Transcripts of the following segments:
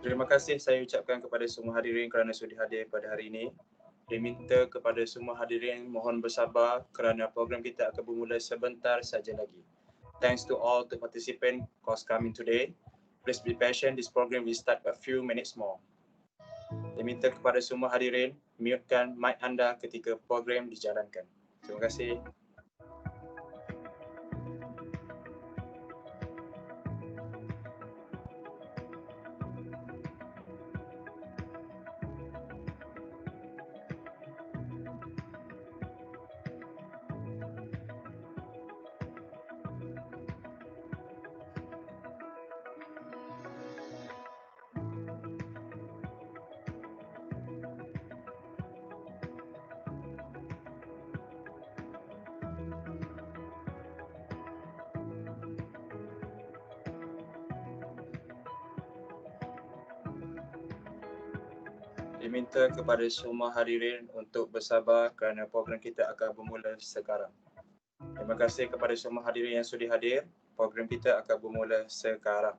Terima kasih saya ucapkan kepada semua hadirin kerana sudi hadir pada hari ini. Diminta kepada semua hadirin mohon bersabar kerana program kita akan bermula sebentar saja lagi. Thanks to all the participants who's coming today. Please be patient, this program will start a few minutes more. Diminta kepada semua hadirin mutekan mic anda ketika program dijalankan. Terima kasih. Diminta kepada semua hadirin untuk bersabar kerana program kita akan bermula sekarang. Terima kasih kepada semua hadirin yang sudi hadir. Program kita akan bermula sekarang.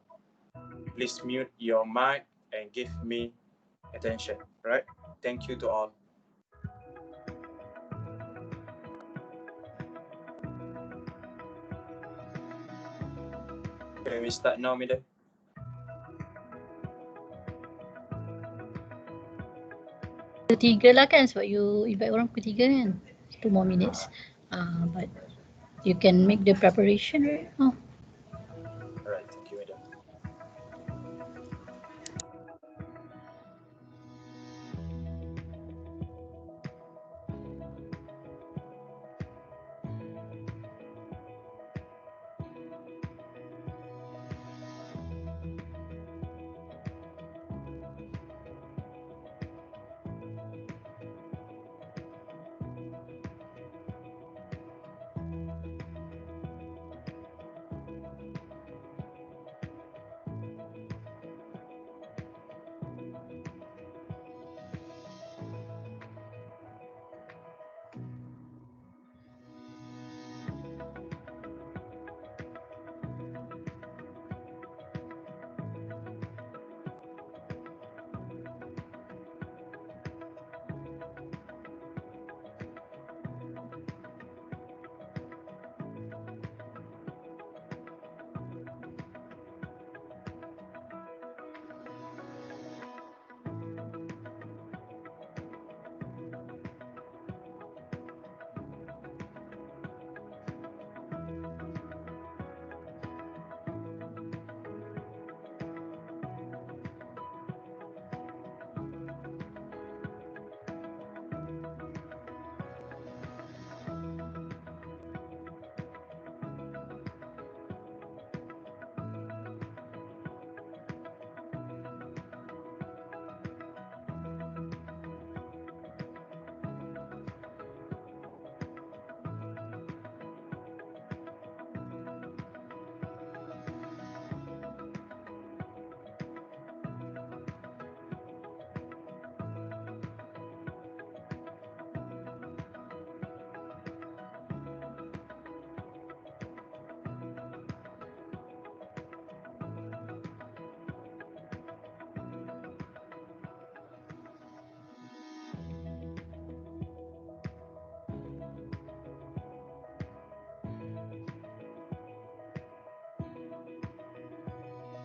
Please mute your mic and give me attention. Right? Thank you to all. Can we start now, Mida? Ketiga lah kan sebab you invite orang ketiga kan. 2 more minutes. But you can make the preparation, right? Alright, thank you, Mida.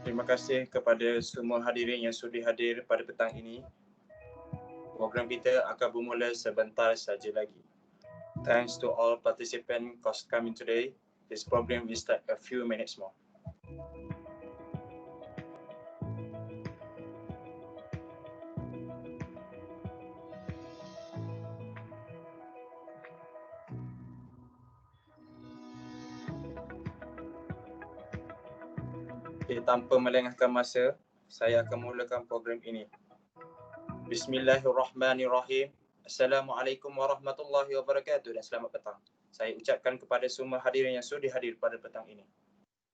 Terima kasih kepada semua hadirin yang sudi hadir pada petang ini. Program kita akan bermula sebentar saja lagi. Thanks to all participants who's coming today. This program will start a few minutes more. Okay, tanpa melengahkan masa, saya akan mulakan program ini. Bismillahirrahmanirrahim. Assalamualaikum warahmatullahi wabarakatuh dan selamat petang. Saya ucapkan kepada semua hadirin yang sudi hadir pada petang ini.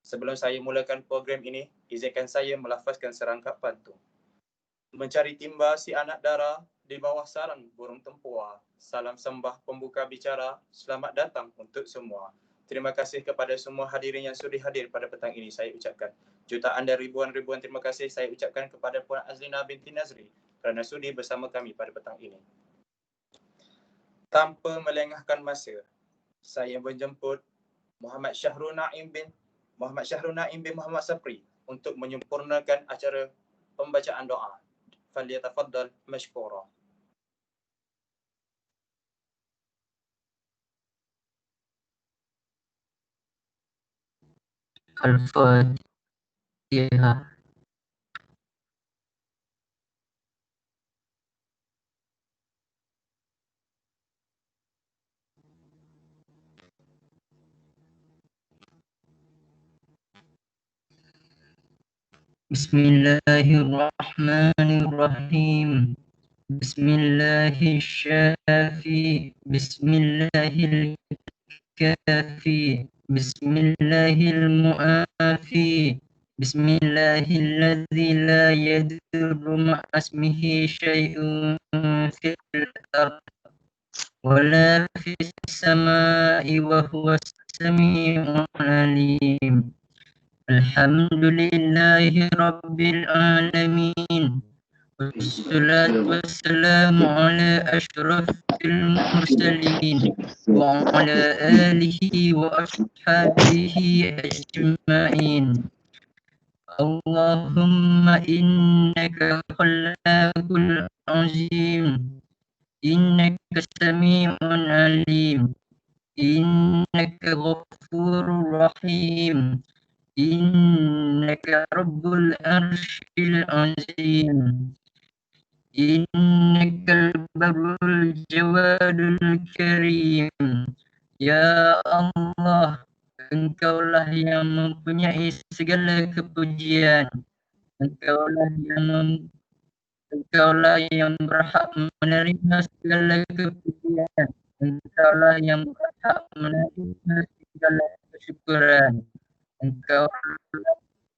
Sebelum saya mulakan program ini, izinkan saya melafazkan serangkap pantun. Mencari timba si anak dara di bawah sarang burung tempua. Salam sembah pembuka bicara, selamat datang untuk semua. Terima kasih kepada semua hadirin yang sudi hadir pada petang ini. Saya ucapkan jutaan dan ribuan terima kasih saya ucapkan kepada Puan Azlina binti Nazri kerana sudi bersama kami pada petang ini. Tanpa melengahkan masa, saya menjemput Muhammad Syahrul Naim bin Muhammad Sapri untuk menyempurnakan acara pembacaan doa. Falyatafaddal mashkura. Al-Fatihah. Bismillahirrahmanirrahim. Bismillahirrahmanirrahim. Bismillahirrahmanirrahim. Bismillahirrahmanirrahim. Bismillahilladzi la yadurru ma'asmihi syai'un fil ardh wala fis samaa'i wa huwas samii'ul 'aliim. Alhamdulillahi rabbil alamin. Wassalatu wassalamu ala asyrafil mursalin wa ala alihi wa ashabihi ajma'in. Allahumma innaka khallaqul azim, innaka sami'un alim, innaka ghafurur rahim, innaka rabbul arsyil azim, innaka al-barrul jawadul karim. Ya Allah, Engkaulah yang mempunyai segala kepujian. Engkaulah yang berhak menerima segala kepujian. Engkaulah yang berhak menerima segala kesyukuran. Engkaulah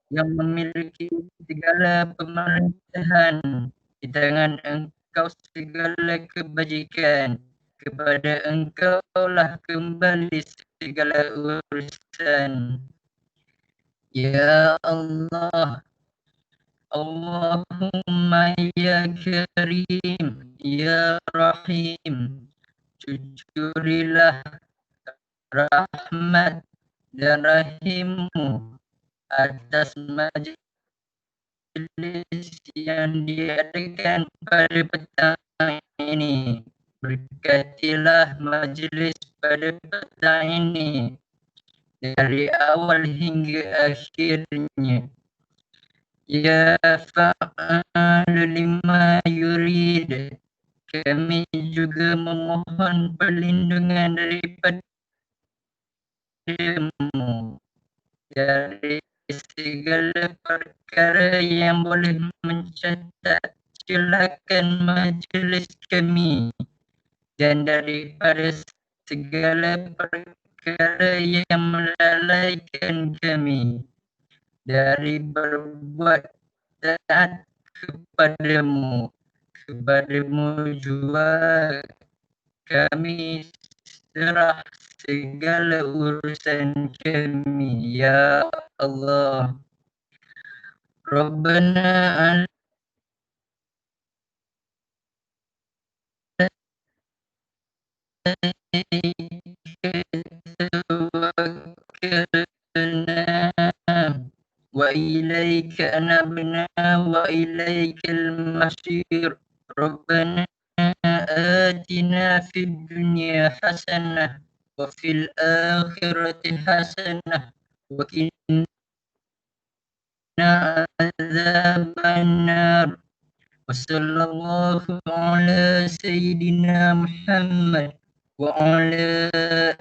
yang memiliki segala pemerintahan. Di tangan Engkau segala kebajikan. Kepada Engkaulah kembali segala urusan. Ya Allah, Allahumma ya Karim, ya Rahim, cucurilah rahmat dan rahimmu atas majlis yang diadakan pada petang ini. Berkatilah majlis pada petang ini dari awal hingga akhirnya. Ya fa'alu lima yurid. Kami juga memohon perlindungan daripadamu dari segala perkara yang boleh mencatat celakan majlis kami dan daripada segala perkara yang melalaikan kami dari berbuat taat kepadamu jua kami serah segala urusan kami, ya Allah. Rabbana wa ilaika anabna wa ilaikal masir. Rabbana atina fid dunya hasanah wa fil akhirati hasanah wa qina adzaban nar. Wa sallallahu ala sayyidina Muhammad wa ala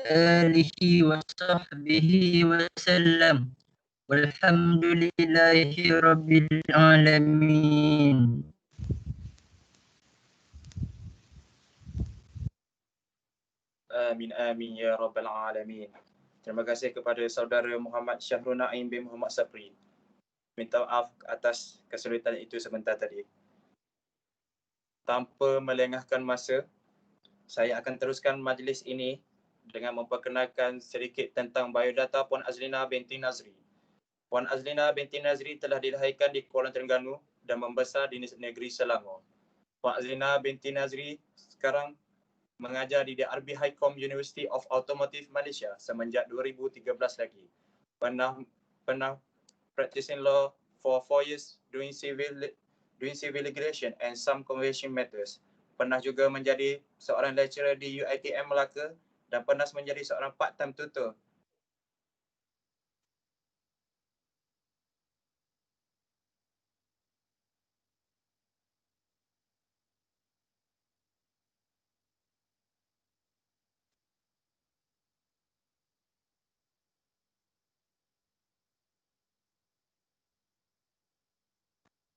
alihi wa sahbihi wa sallam. Walhamdulillahi rabbil alamin. Amin amin ya rabbal alamin. Terima kasih kepada saudara Muhammad Syahrul Naim bin Muhammad Sapri. Minta maaf atas kesulitan itu sebentar tadi. Tanpa melengahkan masa, saya akan teruskan majlis ini dengan memperkenalkan sedikit tentang biodata Puan Azlina binti Nazri. Puan Azlina binti Nazri telah dilahirkan di Kuala Terengganu dan membesar di negeri Selangor. Puan Azlina binti Nazri sekarang mengajar di DRB Highcom University of Automotive Malaysia semenjak 2013 lagi. Pernah practicing law for 4 years doing civil litigation and some convention matters. Pernah juga menjadi seorang lecturer di UiTM Melaka dan pernah menjadi seorang part-time tutor.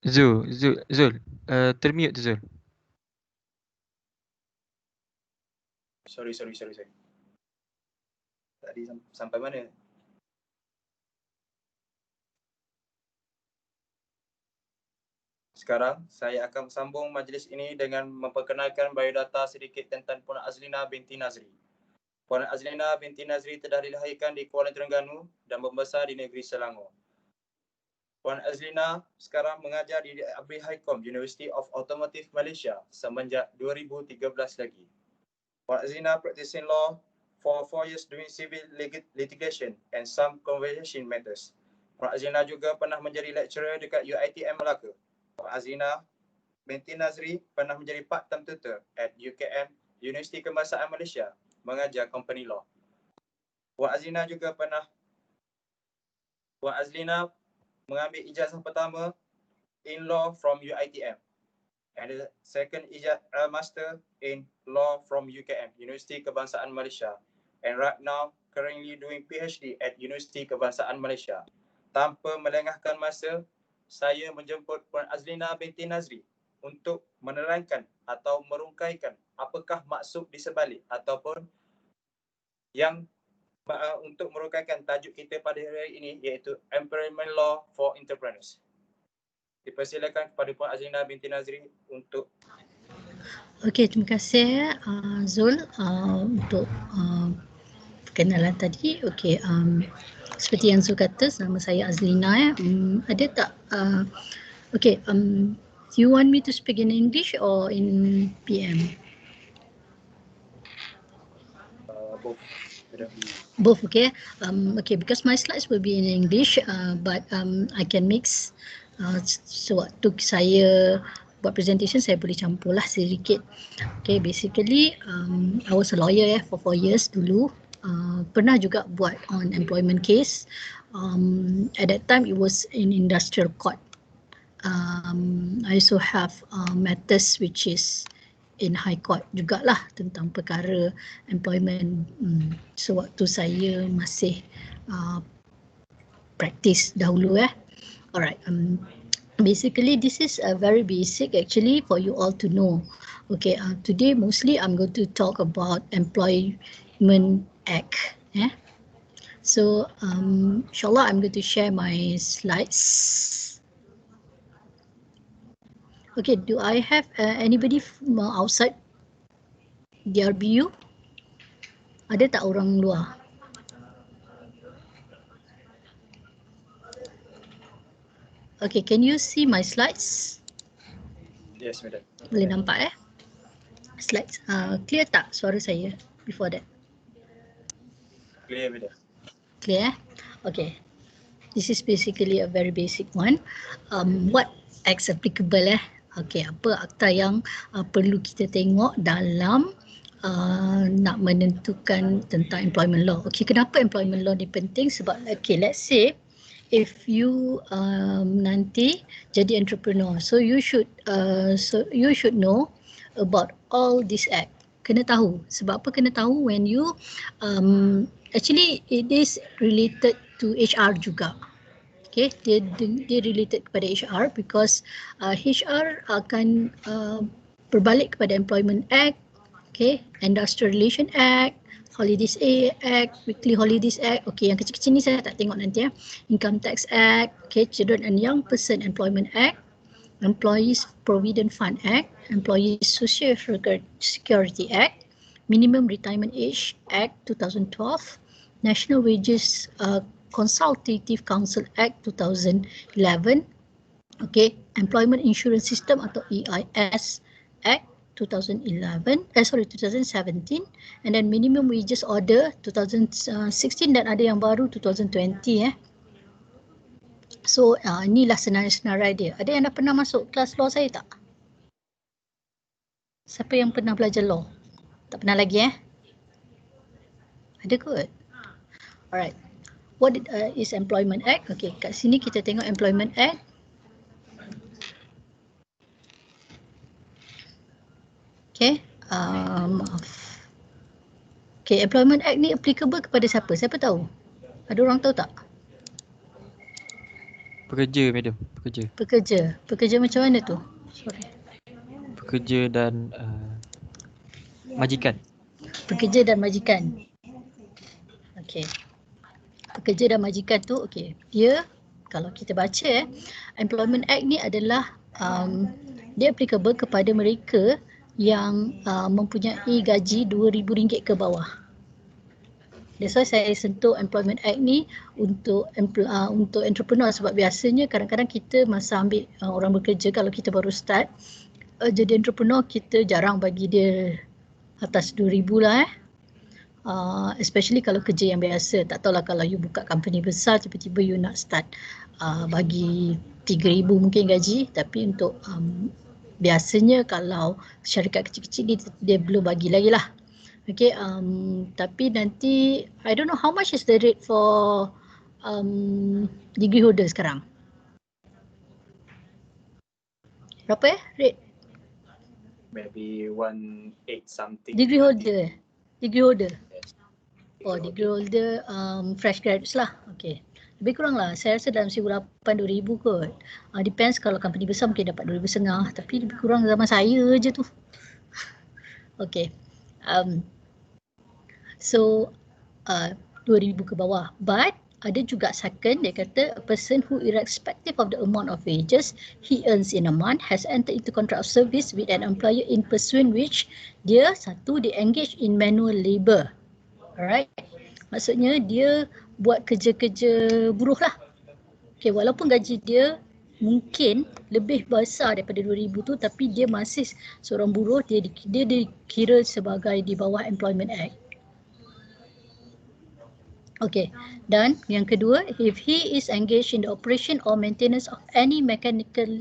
Zul, termute tu Zul. Sorry. Tadi sampai mana? Sekarang saya akan sambung majlis ini dengan memperkenalkan biodata sedikit tentang Puan Azlina binti Nazri. Puan Azlina binti Nazri telah dilahirkan di Kuala Terengganu dan membesar di negeri Selangor. Puan Azlina sekarang mengajar di DRB Highcom University of Automotive Malaysia semenjak 2013 lagi. Puan Azlina practicing law for 4 years doing civil litigation and some convention matters. Puan Azlina juga pernah menjadi lecturer dekat UiTM Melaka. Puan Azlina binti Nazri pernah menjadi part-time tutor at UKM, Universiti Kebangsaan Malaysia, mengajar company law. Puan Azlina mengambil ijazah pertama in law from UiTM and the second master in law from UKM, Universiti Kebangsaan Malaysia, and right now currently doing PhD at Universiti Kebangsaan Malaysia. Tanpa melengahkan masa, saya menjemput Puan Azlina binti Nazri untuk menerangkan atau merungkaikan apakah maksud di sebalik ataupun yang untuk merungkaikan tajuk kita pada hari ini, iaitu Employment Law for Entrepreneurs. Dipersilakan kepada Puan Azlina binti Nazri untuk. Okey, terima kasih Zul untuk perkenalan tadi. Okey, seperti yang Zul kata, nama saya Azlina. Ada tak okay, you want me to speak in English or in PM? Both, okay. Okay, because my slides will be in English, but I can mix. Sewaktu saya buat presentation, saya boleh campur lah sedikit. Okay, basically I was a lawyer for 4 years dulu. Pernah juga buat on employment case. At that time it was in industrial court. I also have matters which is in high court jugalah tentang perkara employment sewaktu saya masih practice dahulu. Alright, basically this is a very basic actually for you all to know. Okay, today mostly I'm going to talk about Employment Act. So inshallah I'm going to share my slides. Okay, do I have anybody from outside DRBU? Ada tak orang luar? Okay, can you see my slides? Yes, madam. Boleh nampak slides. Clear tak suara saya before that? Clear, madam. Clear? Okay. This is basically a very basic one. What acts applicable Okay, apa akta yang perlu kita tengok dalam nak menentukan tentang employment law. Okay, kenapa employment law ni penting? Sebab okay, let's say if you nanti jadi entrepreneur, so you should know about all this act. Kena tahu. Sebab apa kena tahu? When you actually it is related to HR juga. Okay, dia related kepada HR because HR akan berbalik kepada Employment Act, okay, Industrial Relation Act, Holidays Act, Weekly Holidays Act. Okay, yang kecil-kecil ni saya tak tengok nanti Income Tax Act, okay, Children and Young Person Employment Act, Employees Provident Fund Act, Employees Social Security Act, Minimum Retirement Age Act 2012, National Wages Consultative Council Act 2011, okay, Employment Insurance System atau EIS Act 2017, and then Minimum Wages Order 2016 dan ada yang baru 2020. So inilah senarai-senarai dia. Ada yang dah pernah masuk kelas law saya tak? Siapa yang pernah belajar law? Tak pernah lagi Ada kot? Alright. What is Employment Act? Okay, kat sini kita tengok Employment Act. Okay, maaf. Okay, Employment Act ni applicable kepada siapa? Siapa tahu? Ada orang tahu tak? Pekerja, madam. Pekerja. Pekerja. Pekerja macam mana tu? Sorry. Pekerja dan majikan. Pekerja dan majikan. Okay. Pekerja dan majikan tu, okay. Dia, kalau kita baca Employment Act ni adalah dia applicable kepada mereka yang mempunyai gaji RM2,000 ke bawah. That's why saya sentuh Employment Act ni untuk entrepreneur, sebab biasanya kadang-kadang kita masa ambil orang bekerja, kalau kita baru start jadi entrepreneur, kita jarang bagi dia atas RM2,000 lah especially kalau kerja yang biasa. Tak tahulah kalau you buka company besar, tiba-tiba you nak start bagi RM3,000 mungkin gaji, tapi untuk biasanya kalau syarikat kecil-kecil ni dia belum bagi lagi lah. Okay, tapi nanti I don't know how much is the rate for degree holder sekarang. Berapa rate? Maybe 18 something. Degree holder. Degree holder. Yes. Oh, degree holder fresh graduates lah. Okay. Lebih kurang lah. Saya rasa dalam 1,800-2,000 kot. Depends, kalau company besar mungkin dapat 2,500. Tapi lebih kurang zaman saya je tu. Okay. So 2,000 ke bawah. But ada juga second, dia kata a person who irrespective of the amount of wages he earns in a month has entered into contract of service with an employer in pursuant which dia engage in manual labour. Alright. Maksudnya dia buat kerja-kerja buruh lah. Okay, walaupun gaji dia mungkin lebih besar daripada 2,000 tu, tapi dia masih seorang buruh, dia dikira sebagai di bawah Employment Act. Okay, dan yang kedua, if he is engaged in the operation or maintenance of any mechanically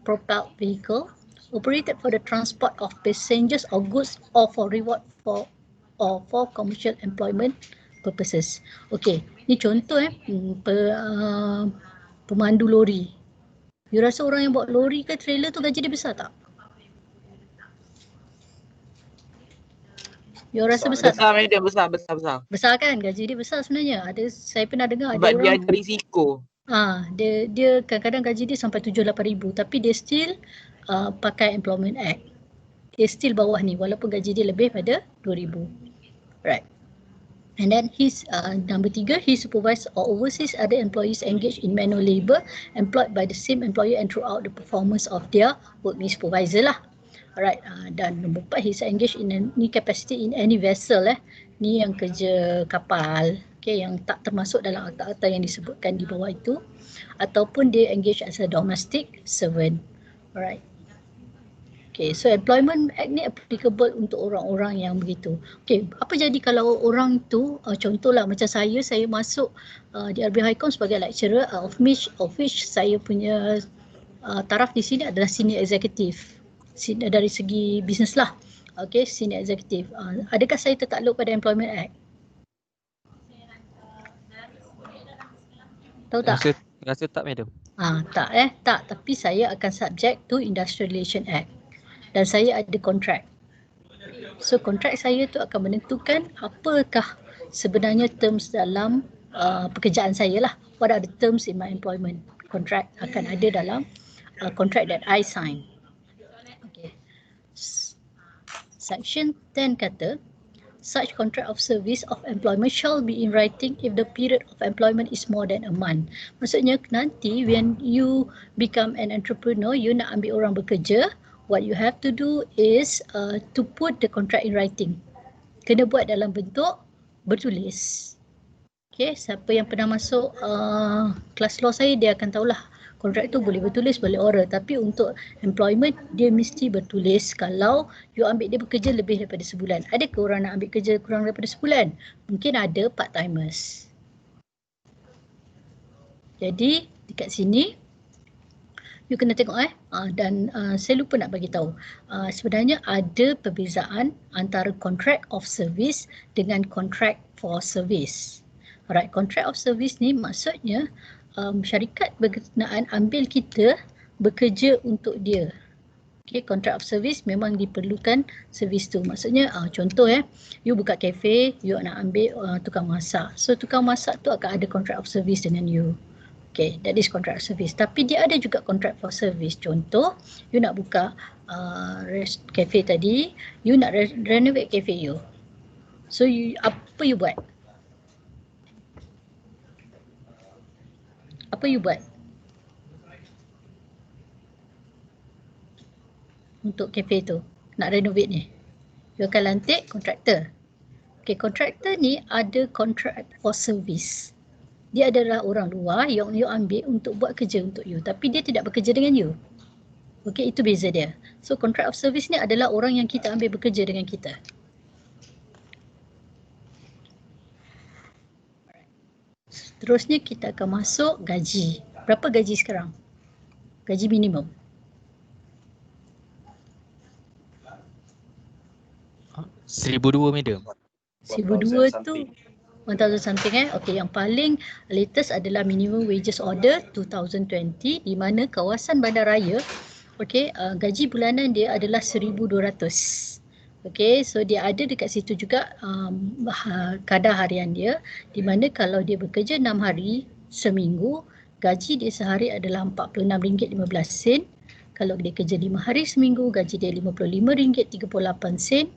propelled vehicle operated for the transport of passengers or goods or for reward for commercial employment purposes. Okay, ni contoh pemandu lori. You rasa orang yang bawa lori ke trailer tu gaji dia besar tak? You rasa besar? Besar, madam, besar. Besar kan? Gaji dia besar sebenarnya. Saya pernah dengar Sebab ada orang, dia ada risiko. dia kadang-kadang gaji dia sampai 7-8 ribu, tapi dia still pakai Employment Act. Dia still bawah ni walaupun gaji dia lebih pada 2,000. Right. And then his number 3, he supervise or oversees other employees engaged in manual labour employed by the same employer and throughout the performance of their work. Ni supervisor lah. Alright, dan nombor 4, he's engaged in any capacity in any vessel. Ni yang kerja kapal, okay, yang tak termasuk dalam akta-akta yang disebutkan di bawah itu, ataupun dia engage as a domestic servant. Alright. Okay, so Employment Act ni applicable untuk orang-orang yang begitu. Okay, apa jadi kalau orang tu, contohlah macam saya masuk di RB Highcom sebagai lecturer, of which saya punya taraf di sini adalah senior executive. Dari segi bisnes lah. Okay, senior executive. Adakah saya tertakluk pada Employment Act? Tahu tak? Rasa tak, madam. Tak tak. Tapi saya akan subject to Industrial Relation Act. Dan saya ada kontrak. So kontrak saya tu akan menentukan apakah sebenarnya terms dalam pekerjaan saya lah. What are the terms in my employment contract akan ada dalam contract that I sign. Section 10 kata, such contract of service of employment shall be in writing if the period of employment is more than a month. Maksudnya nanti when you become an entrepreneur, you nak ambil orang bekerja, what you have to do is to put the contract in writing. kena buat dalam bentuk bertulis. Okay, siapa yang pernah masuk kelas law saya, dia akan tahulah kontrak tu boleh bertulis, boleh oral. Tapi untuk employment, dia mesti bertulis kalau you ambil dia bekerja lebih daripada sebulan. Ada ke orang nak ambil kerja kurang daripada sebulan? Mungkin ada part-timers. Jadi dekat sini you kena tengok dan saya lupa nak bagi tahu. Sebenarnya ada perbezaan antara contract of service dengan contract for service. Alright, contract of service ni maksudnya syarikat berkenaan ambil kita bekerja untuk dia. Okay, contract of service memang diperlukan servis tu. Maksudnya contoh you buka kafe, you nak ambil tukang masak. So tukang masak tu akan ada contract of service dengan you. Okay, that is contract service. Tapi dia ada juga contract for service. Contoh, you nak buka cafe tadi, you nak renovate cafe you. So, apa you buat? Apa you buat? Untuk cafe tu, nak renovate ni. You akan lantik kontraktor. Okay, kontraktor ni ada contract for service. Dia adalah orang luar yang you ambil untuk buat kerja untuk you. Tapi dia tidak bekerja dengan you. Okey, itu beza dia. So, contract of service ni adalah orang yang kita ambil bekerja dengan kita. Seterusnya kita akan masuk gaji. Berapa gaji sekarang? Gaji minimum. $1,200 madam. 1,200 tu 1,000 something Okey, yang paling latest adalah minimum wages order 2020 di mana kawasan bandaraya gaji bulanan dia adalah 1,200. Okey, so dia ada dekat situ juga kadar harian dia di mana kalau dia bekerja 6 hari seminggu, gaji dia sehari adalah RM46.15. Kalau dia kerja 5 hari seminggu, gaji dia RM55.38.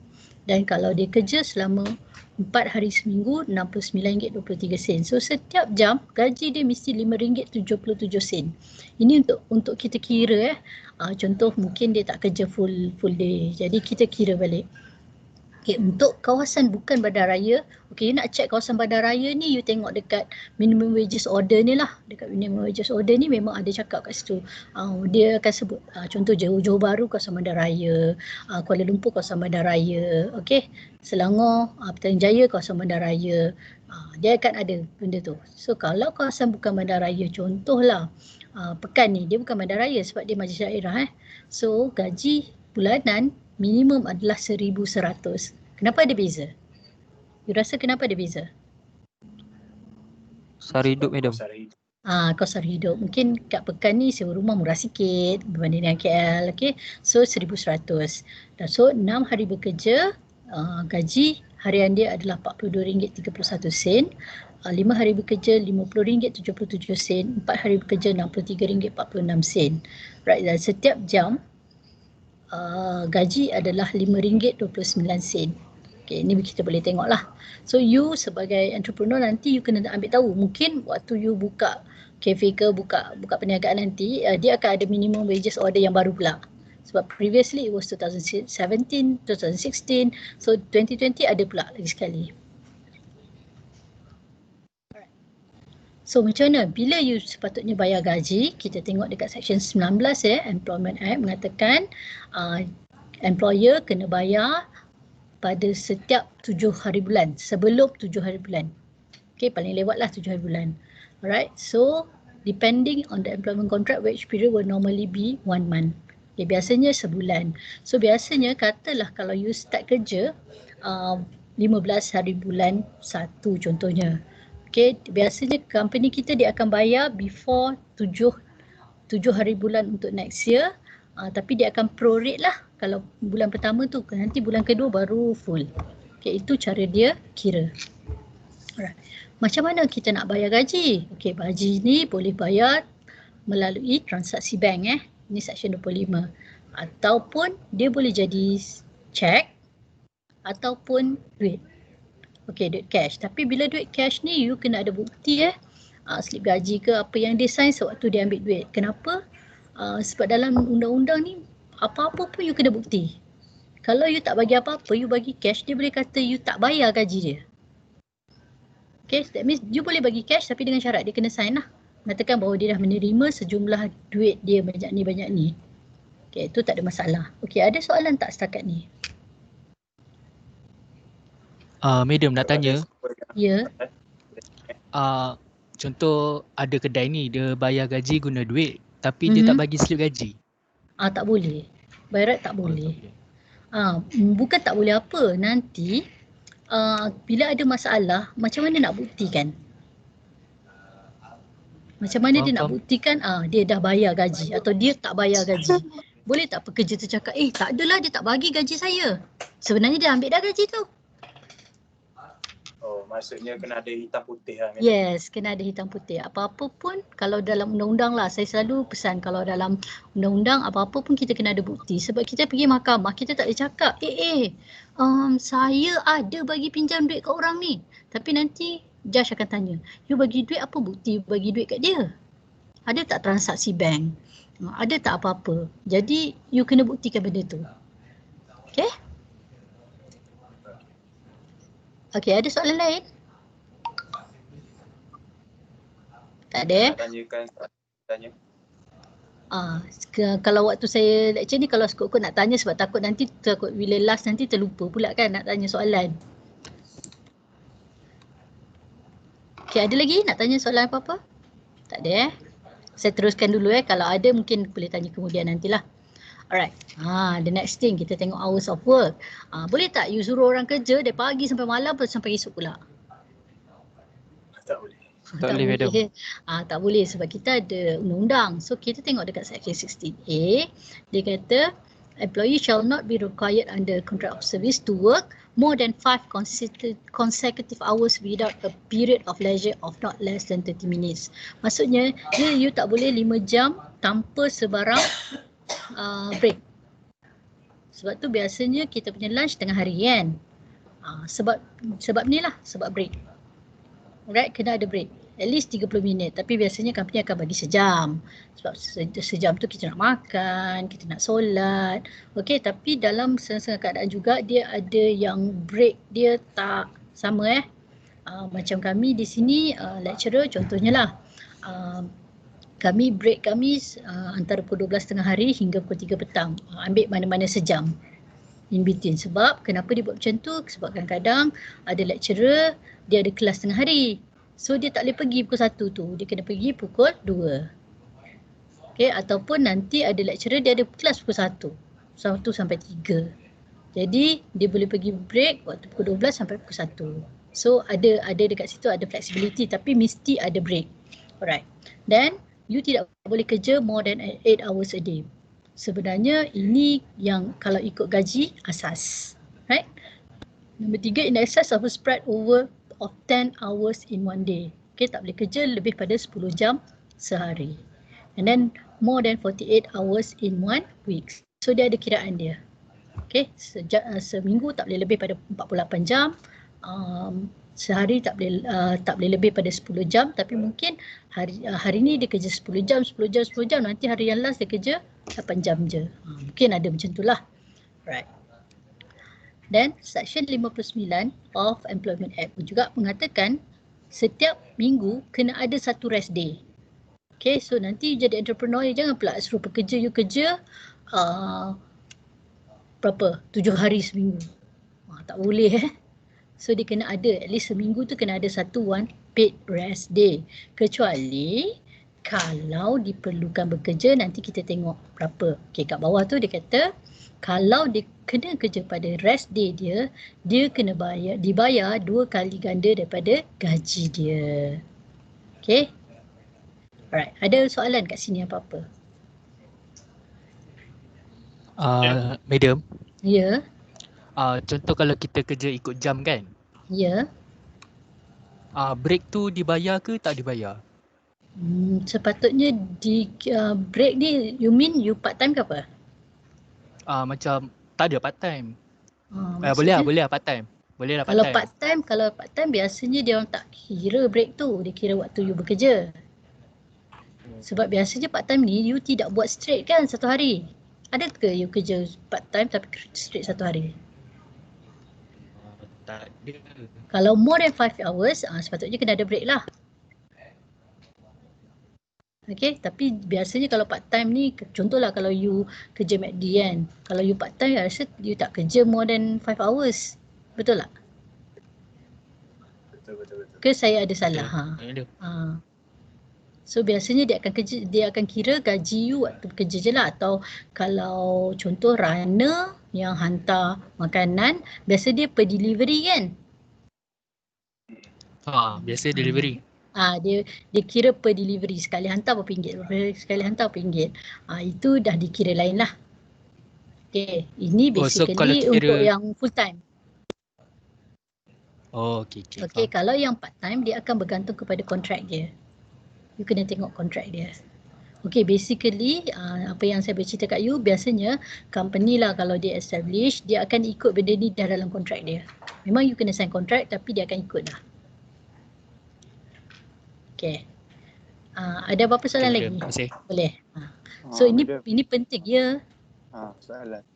Dan kalau dia kerja selama 4 hari seminggu, RM69.23. So setiap jam gaji dia mesti RM5.77. Ini untuk kita kira contoh mungkin dia tak kerja full day. Jadi kita kira balik. Okay, untuk kawasan bukan bandaraya, you nak check kawasan bandaraya ni, you tengok dekat minimum wages order ni lah. Dekat minimum wages order ni memang ada cakap kat situ. Dia akan sebut contoh Johor Bahru kawasan bandaraya, Kuala Lumpur kawasan bandaraya, Selangor, Petaling Jaya kawasan bandaraya. Dia akan ada benda tu. So kalau kawasan bukan bandaraya, contohlah Pekan ni, dia bukan bandaraya sebab dia majlis daerah. So gaji bulanan minimum adalah 1,100. Kenapa ada beza? You rasa kenapa ada beza? Sara hidup madam. Kos sara hidup. Mungkin kat Pekan ni sewa rumah murah sikit berbanding dengan KL. So 1,100. Dan so 6 hari bekerja, gaji harian dia adalah RM42.31. 5 hari bekerja RM50.77. 4 hari bekerja RM63.46. Right, dan setiap jam gaji adalah RM5.29. Okay, ini kita boleh tengok lah. So you sebagai entrepreneur nanti you kena ambil tahu. Mungkin waktu you buka cafe ke buka perniagaan nanti, dia akan ada minimum wages order yang baru pula. Sebab previously it was 2017, 2016, so 2020 ada pula lagi sekali. So macam mana? Bila you sepatutnya bayar gaji, kita tengok dekat section 19 Employment Act mengatakan employer kena bayar pada setiap 7 hari bulan, sebelum 7 hari bulan. Okay, paling lewatlah 7 hari bulan. Alright, so depending on the employment contract, wage period will normally be 1 month. Okay, biasanya sebulan. So biasanya katalah kalau you start kerja 15 hari bulan 1 contohnya. Okay, biasanya company kita dia akan bayar before 7 hari bulan untuk next year. Tapi dia akan prorate lah. Kalau bulan pertama tu, nanti bulan kedua baru full. Okay, itu cara dia kira. Alright. Macam mana kita nak bayar gaji? Okay, gaji ni boleh bayar melalui transaksi bank Ini section 25. Ataupun dia boleh jadi cek ataupun duit. Okay, duit cash. Tapi bila duit cash ni, you kena ada bukti slip gaji ke apa yang dia sign sewaktu dia ambil duit. Kenapa? Sebab dalam undang-undang ni, apa-apa pun you kena bukti. Kalau you tak bagi apa-apa, you bagi cash, dia boleh kata you tak bayar gaji dia. Okay, that means you boleh bagi cash tapi dengan syarat dia kena sign lah. Mengatakan bahawa dia dah menerima sejumlah duit dia banyak ni. Okay, itu tak ada masalah. Okay, ada soalan tak setakat ni? Madam nak tanya, Ya. contoh ada kedai ni dia bayar gaji guna duit tapi dia tak bagi slip gaji. Tak boleh. By right tak boleh. Bukan tak boleh apa. Nanti bila ada masalah, macam mana nak buktikan? Macam mana dia nak buktikan dia dah bayar gaji atau dia tak bayar gaji? Boleh tak pekerja tu cakap, tak adalah dia tak bagi gaji saya. Sebenarnya dia ambil dah gaji tu. Oh, maksudnya kena ada hitam putih lah. Yes, kena ada hitam putih. Apa-apa pun kalau dalam undang-undang lah, saya selalu pesan kalau dalam undang-undang apa-apa pun kita kena ada bukti. Sebab kita pergi mahkamah, kita tak boleh cakap, saya ada bagi pinjam duit kat orang ni. Tapi nanti judge akan tanya, you bagi duit apa bukti you bagi duit kat dia? Ada tak transaksi bank? Ada tak apa-apa? Jadi you kena buktikan benda tu. Okay? Okay, ada soalan lain? Tak ada? Tanya. Kalau waktu saya lecture ni, kalau skop nak tanya sebab takut bila last nanti terlupa pula kan nak tanya soalan. Okay, ada lagi nak tanya soalan apa-apa? Tak ada Saya teruskan dulu kalau ada mungkin boleh tanya kemudian nantilah. Alright, the next thing kita tengok hours of work. Boleh tak you suruh orang kerja dari pagi sampai malam atau sampai esok pula? Tak boleh. Tak boleh, madam. Tak boleh sebab kita ada undang-undang. So kita tengok dekat section 16A, dia kata employee shall not be required under contract of service to work more than 5 consecutive hours without a period of leisure of not less than 30 minutes. Maksudnya you tak boleh 5 jam tanpa sebarang break. Sebab tu biasanya kita punya lunch tengah hari kan. Sebab ni lah, sebab break. Alright, kena ada break. At least 30 minit. Tapi biasanya company akan bagi sejam. Sebab sejam tu kita nak makan, kita nak solat. Okay, tapi dalam setengah keadaan juga dia ada yang break dia tak sama macam kami di sini lecturer contohnya lah. Kami break kami antara pukul 12 tengah hari hingga pukul 3 petang. Ambil mana-mana sejam in between. Sebab kenapa dia buat macam tu? Sebab kadang-kadang ada lecturer dia ada kelas tengah hari. So dia tak boleh pergi pukul 1 tu. Dia kena pergi pukul 2. Okay, ataupun nanti ada lecturer dia ada kelas pukul 1 sampai 3. Jadi dia boleh pergi break waktu pukul 12 sampai pukul 1. So ada dekat situ ada flexibility tapi mesti ada break. Alright. Then you tidak boleh kerja more than 8 hours a day. Sebenarnya ini yang kalau ikut gaji asas. Right? Nombor 3, in excess of a spread over of 10 hours in one day. Okay, tak boleh kerja lebih pada 10 jam sehari. And then more than 48 hours in 1 week. So dia ada kiraan dia. Okay, seminggu tak boleh lebih pada 48 jam. Sehari tak boleh lebih pada 10 jam, tapi mungkin hari ni dia kerja 10 jam, nanti hari yang last dia kerja 8 jam je. Mungkin ada macam itulah. Right. Dan Section 59 of Employment Act juga mengatakan setiap minggu kena ada satu rest day. Okay, so nanti jadi entrepreneur jangan pula suruh pekerja you kerja berapa? 7 hari seminggu. Tak boleh So dia kena ada, at least seminggu tu kena ada satu one paid rest day. Kecuali kalau diperlukan bekerja, nanti kita tengok berapa. Okay, kat bawah tu dia kata kalau dia kena kerja pada rest day dia, dia kena dibayar 2 kali ganda daripada gaji dia. Okay. Alright, ada soalan kat sini apa-apa? Madam. Ya. Contoh kalau kita kerja ikut jam kan? Ya. Break tu dibayar ke tak dibayar? Sepatutnya di break ni you mean you part time ke apa? Macam tak ada part time. Maksudnya, Boleh lah part time. Boleh lah part time. Kalau part time biasanya dia orang tak kira break tu, dia kira waktu you bekerja. Sebab biasanya part time ni you tidak buat straight kan satu hari. Ada ke you kerja part time tapi straight 1 hari? Tak ada. Kalau more than 5 hours, sepatutnya kena ada break lah. Okay, tapi biasanya kalau part time ni, contohlah kalau you kerja MACD kan, kalau you part time, I rasa you tak kerja more than 5 hours. Betul tak? Betul. Ke saya ada salah? Ada. So biasanya dia akan kira gaji you waktu bekerja je lah. Atau kalau contoh runner yang hantar makanan, biasa dia per delivery kan? Biasa delivery. Dia kira per delivery, sekali hantar berapa ringgit, sekali hantar berapa ringgit. Itu dah dikira lain lah. Okay, ini so kalau basically kira untuk yang full time. Okay, Okay, kalau yang part time dia akan bergantung kepada kontrak dia. You kena tengok kontrak dia. Okay, basically apa yang saya bercerita kat you, biasanya company lah kalau dia establish, dia akan ikut benda ni dah dalam kontrak dia. Memang you kena sign kontrak tapi dia akan ikut lah. Okay. Ada apa-apa soalan lagi? Masih. Boleh. So ini penting ya. Soalan.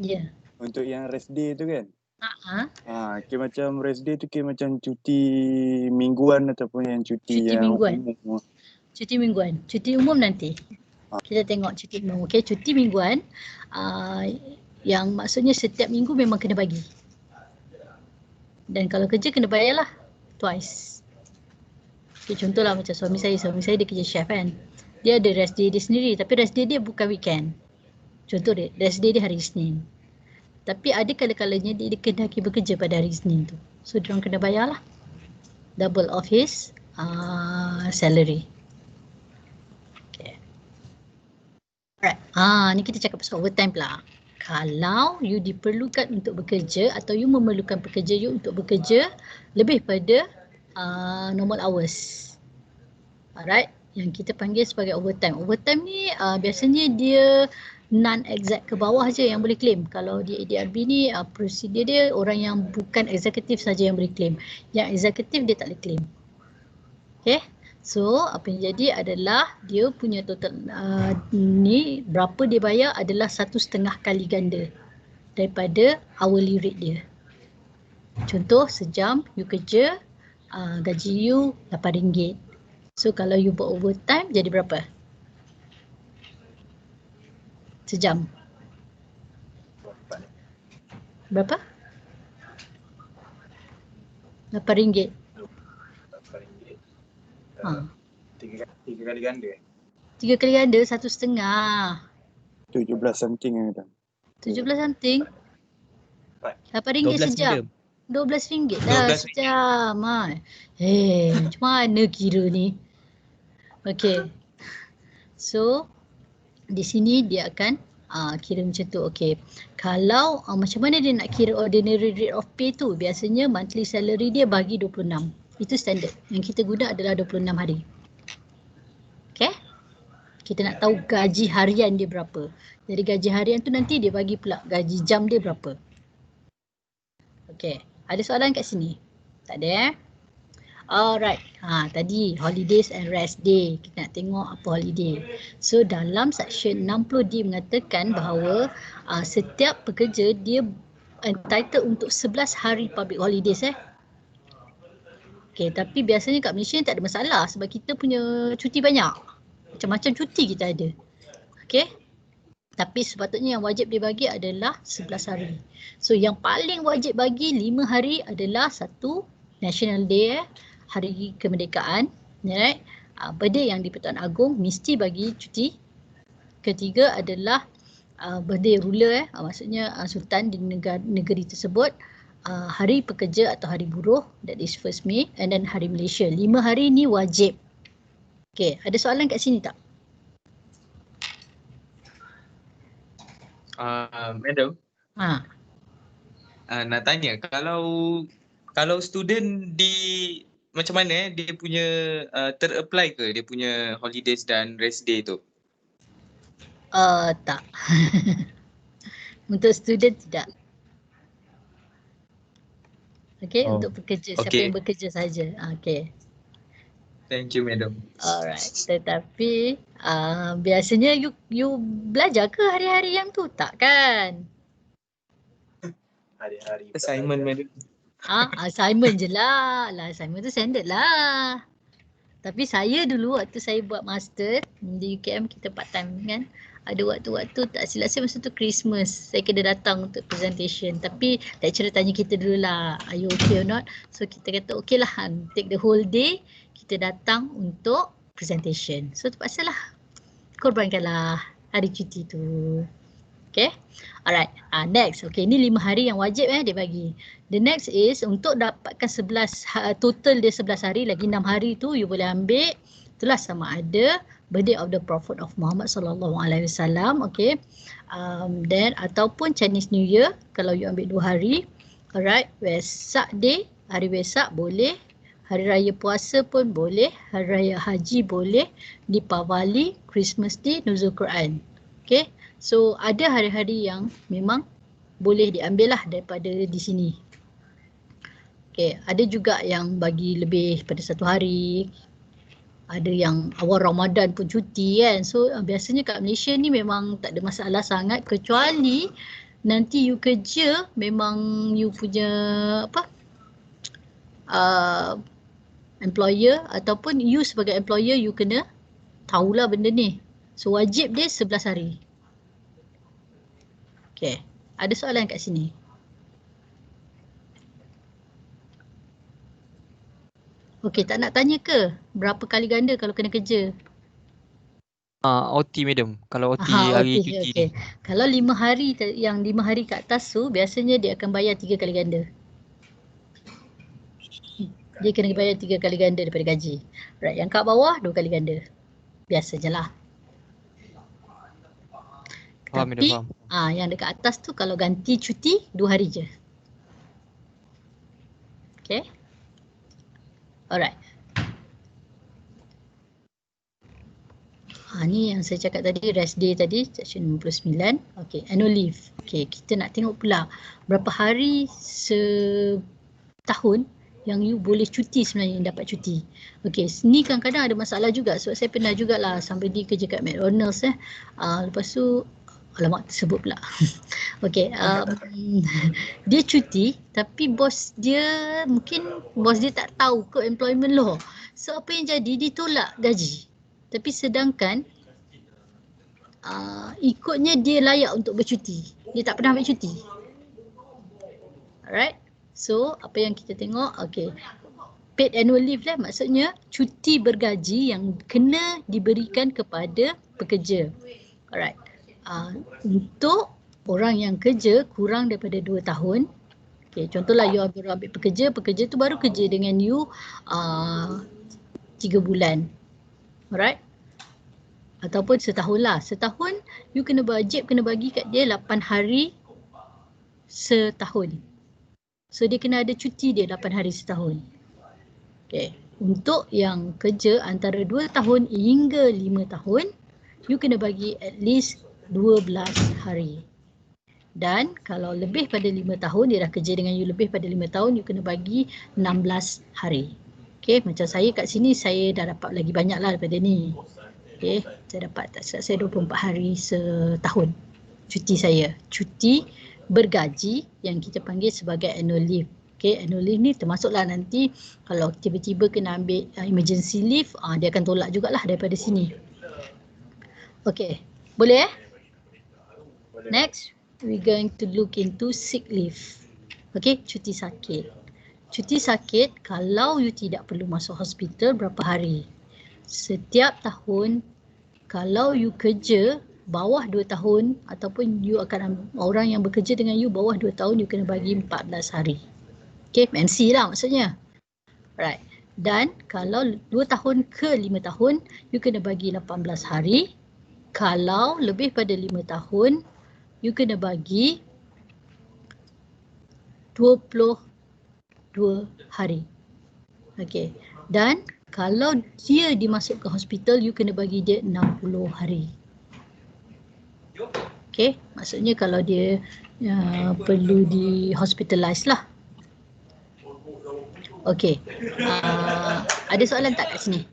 Ya. Untuk yang rest day tu kan? Kira macam rest day tu kira macam cuti mingguan ataupun yang cuti yang mingguan. umum. Cuti mingguan. Cuti umum nanti. Kita tengok cuti umum. Okay, cuti mingguan yang maksudnya setiap minggu memang kena bagi. Dan kalau kerja kena bayar lah twice. Okay, contohlah macam suami saya dia kerja chef kan. Dia ada rest day dia sendiri tapi rest day dia bukan weekend. Contoh dia, rest day dia hari Isnin. Tapi ada kala-kalanya dia kendaki bekerja pada hari Isnin tu. So dia orang kena bayar lah. Double of his salary. Okay. Alright. Ni kita cakap pasal overtime pula. Kalau you diperlukan untuk bekerja atau you memerlukan pekerja you untuk bekerja lebih pada normal hours. Alright. Yang kita panggil sebagai overtime. Overtime ni biasanya dia non-exec ke bawah je yang boleh claim. Kalau di ADRB ni prosedur dia orang yang bukan eksekutif saja yang boleh claim. Yang eksekutif dia tak boleh claim. Okay. So apa yang jadi adalah dia punya total ni berapa dia bayar adalah 1.5 kali ganda daripada hourly rate dia. Contoh sejam you kerja gaji you RM8. So kalau you buat overtime jadi berapa? Sejam. Berapa? RM8. Tiga kali ganda. 3 kali ganda 1.5. 17 something kan? 17 something. RM8 sejam. RM12 lah sejam. Macam mana kira ni? Okay. So di sini dia akan kira macam tu. Okay. Kalau macam mana dia nak kira ordinary rate of pay tu? Biasanya monthly salary dia bagi 26. Itu standard. Yang kita guna adalah 26 hari. Okay. Kita nak tahu gaji harian dia berapa. Jadi gaji harian tu nanti dia bagi pula gaji jam dia berapa. Okay. Ada soalan kat sini? Tak ada Alright, tadi holidays and rest day. Kita nak tengok apa holiday. So dalam section 60D mengatakan bahawa setiap pekerja dia entitled untuk 11 hari public holidays Okay, tapi biasanya kat Malaysia tak ada masalah sebab kita punya cuti banyak. Macam-macam cuti kita ada. Okay. Tapi sepatutnya yang wajib dibagi adalah 11 hari. So yang paling wajib bagi 5 hari adalah satu National Day Hari Kemerdekaan, right? Birthday yang di-Pertuan Agong mesti bagi cuti. Ketiga adalah birthday ruler maksudnya sultan di negeri tersebut. Hari Pekerja atau Hari Buruh, that is 1st May, and then Hari Malaysia. 5 hari ni wajib. Okay, ada soalan kat sini tak? Madam. Nak tanya, kalau student di macam mana dia punya ter-apply ke dia punya holidays dan rest day tu? Tak. Untuk student tidak. Okay, untuk pekerja, siapa yang bekerja saja. Okay. Thank you, madam. Alright. Tetapi biasanya you belajar ke hari-hari yang tu? Tak kan? Hari-hari pula Assignment, belajar. madam. Assignment je lah. Assignment tu standard lah. Tapi saya dulu waktu saya buat master di UKM, kita part time kan. Ada waktu-waktu tak silap saya masa tu Christmas. Saya kena datang untuk presentation. Tapi lecturer tanya kita dulu lah, are you okay or not? So kita kata okay lah, take the whole day. Kita datang untuk presentation. So terpaksa lah. Korbankanlah hari cuti tu. Okay. Alright. Next. Okay, ni 5 hari yang wajib dia bagi. The next is untuk dapatkan 11 total dia 11 hari, lagi 6 hari tu you boleh ambil. Itulah sama ada birthday of the Prophet of Muhammad sallallahu alaihi wasallam, okay. Then ataupun Chinese New Year kalau you ambil 2 hari. Alright, Wesak Day, hari Wesak boleh. Hari Raya Puasa pun boleh, Hari Raya Haji boleh, Deepavali, Christmas Day, Nuzul Quran. Okay, so ada hari-hari yang memang boleh diambil lah daripada di sini. Okay, ada juga yang bagi lebih pada 1 hari. Ada yang awal Ramadan pun cuti kan. So biasanya kat Malaysia ni memang tak ada masalah sangat, kecuali nanti you kerja memang you punya employer ataupun you sebagai employer you kena tahulah benda ni. So wajib dia 11 hari. Okay, ada soalan kat sini? Okay, tak nak tanya ke berapa kali ganda kalau kena kerja? OT madam. Kalau OT hari OT, cuti okay. ni. Kalau 5 hari, yang 5 hari kat atas tu biasanya dia akan bayar 3 kali ganda. Dia kena bayar 3 kali ganda daripada gaji. Right, yang kat bawah 2 kali ganda. Biasa je lah. Faham, Tapi faham. yang dekat atas tu kalau ganti cuti 2 hari je. Okay. Alright. Ni yang saya cakap tadi, rest day tadi, section 69. Okay, annual leave. Okay, kita nak tengok pula berapa hari setahun yang you boleh cuti sebenarnya, yang dapat cuti. Okay, ni kadang-kadang ada masalah juga sebab saya pernah jugalah sampai di kerja kat McDonald's lepas tu, alamak tersebut pula. Okay, dia cuti tapi bos dia, mungkin bos dia tak tahu ke employment law. So apa yang jadi, ditolak gaji. Tapi sedangkan ikutnya dia layak untuk bercuti. Dia tak pernah ambil cuti. Alright. So apa yang kita tengok, okay, paid annual leave lah, maksudnya cuti bergaji yang kena diberikan kepada pekerja. Alright. Untuk orang yang kerja kurang daripada 2 tahun, okay, contohlah you ambil pekerja tu baru kerja dengan you 3 bulan. Alright. Ataupun setahun lah. Setahun you kena wajib kena bagi kat dia 8 hari setahun. So dia kena ada cuti dia 8 hari setahun. Okay. Untuk yang kerja antara 2 tahun hingga 5 tahun, you kena bagi at least 12 hari. Dan kalau lebih pada 5 tahun, dia dah kerja dengan you lebih pada 5 tahun, you kena bagi 16 hari. Okay, macam saya kat sini, saya dah dapat lagi banyak lah daripada ni. Okay, saya dapat, tak silap saya 24 hari setahun cuti saya. Cuti bergaji yang kita panggil sebagai annual leave. Okay, annual leave ni termasuklah nanti kalau tiba-tiba kena ambil emergency leave, dia akan tolak jugalah daripada sini. Okay, boleh Next, we're going to look into sick leave. Okay, cuti sakit. Cuti sakit kalau you tidak perlu masuk hospital berapa hari. Setiap tahun kalau you kerja bawah 2 tahun ataupun you akan orang yang bekerja dengan you bawah 2 tahun, you kena bagi 14 hari. Okay, MC lah maksudnya. Right. Dan kalau 2 tahun ke 5 tahun, you kena bagi 18 hari. Kalau lebih pada 5 tahun, you kena bagi 22 hari. Okay. Dan kalau dia dimasukkan hospital, you kena bagi dia 60 hari. Okay, maksudnya kalau dia perlu di hospitalize lah. Okay, ada soalan tak kat sini?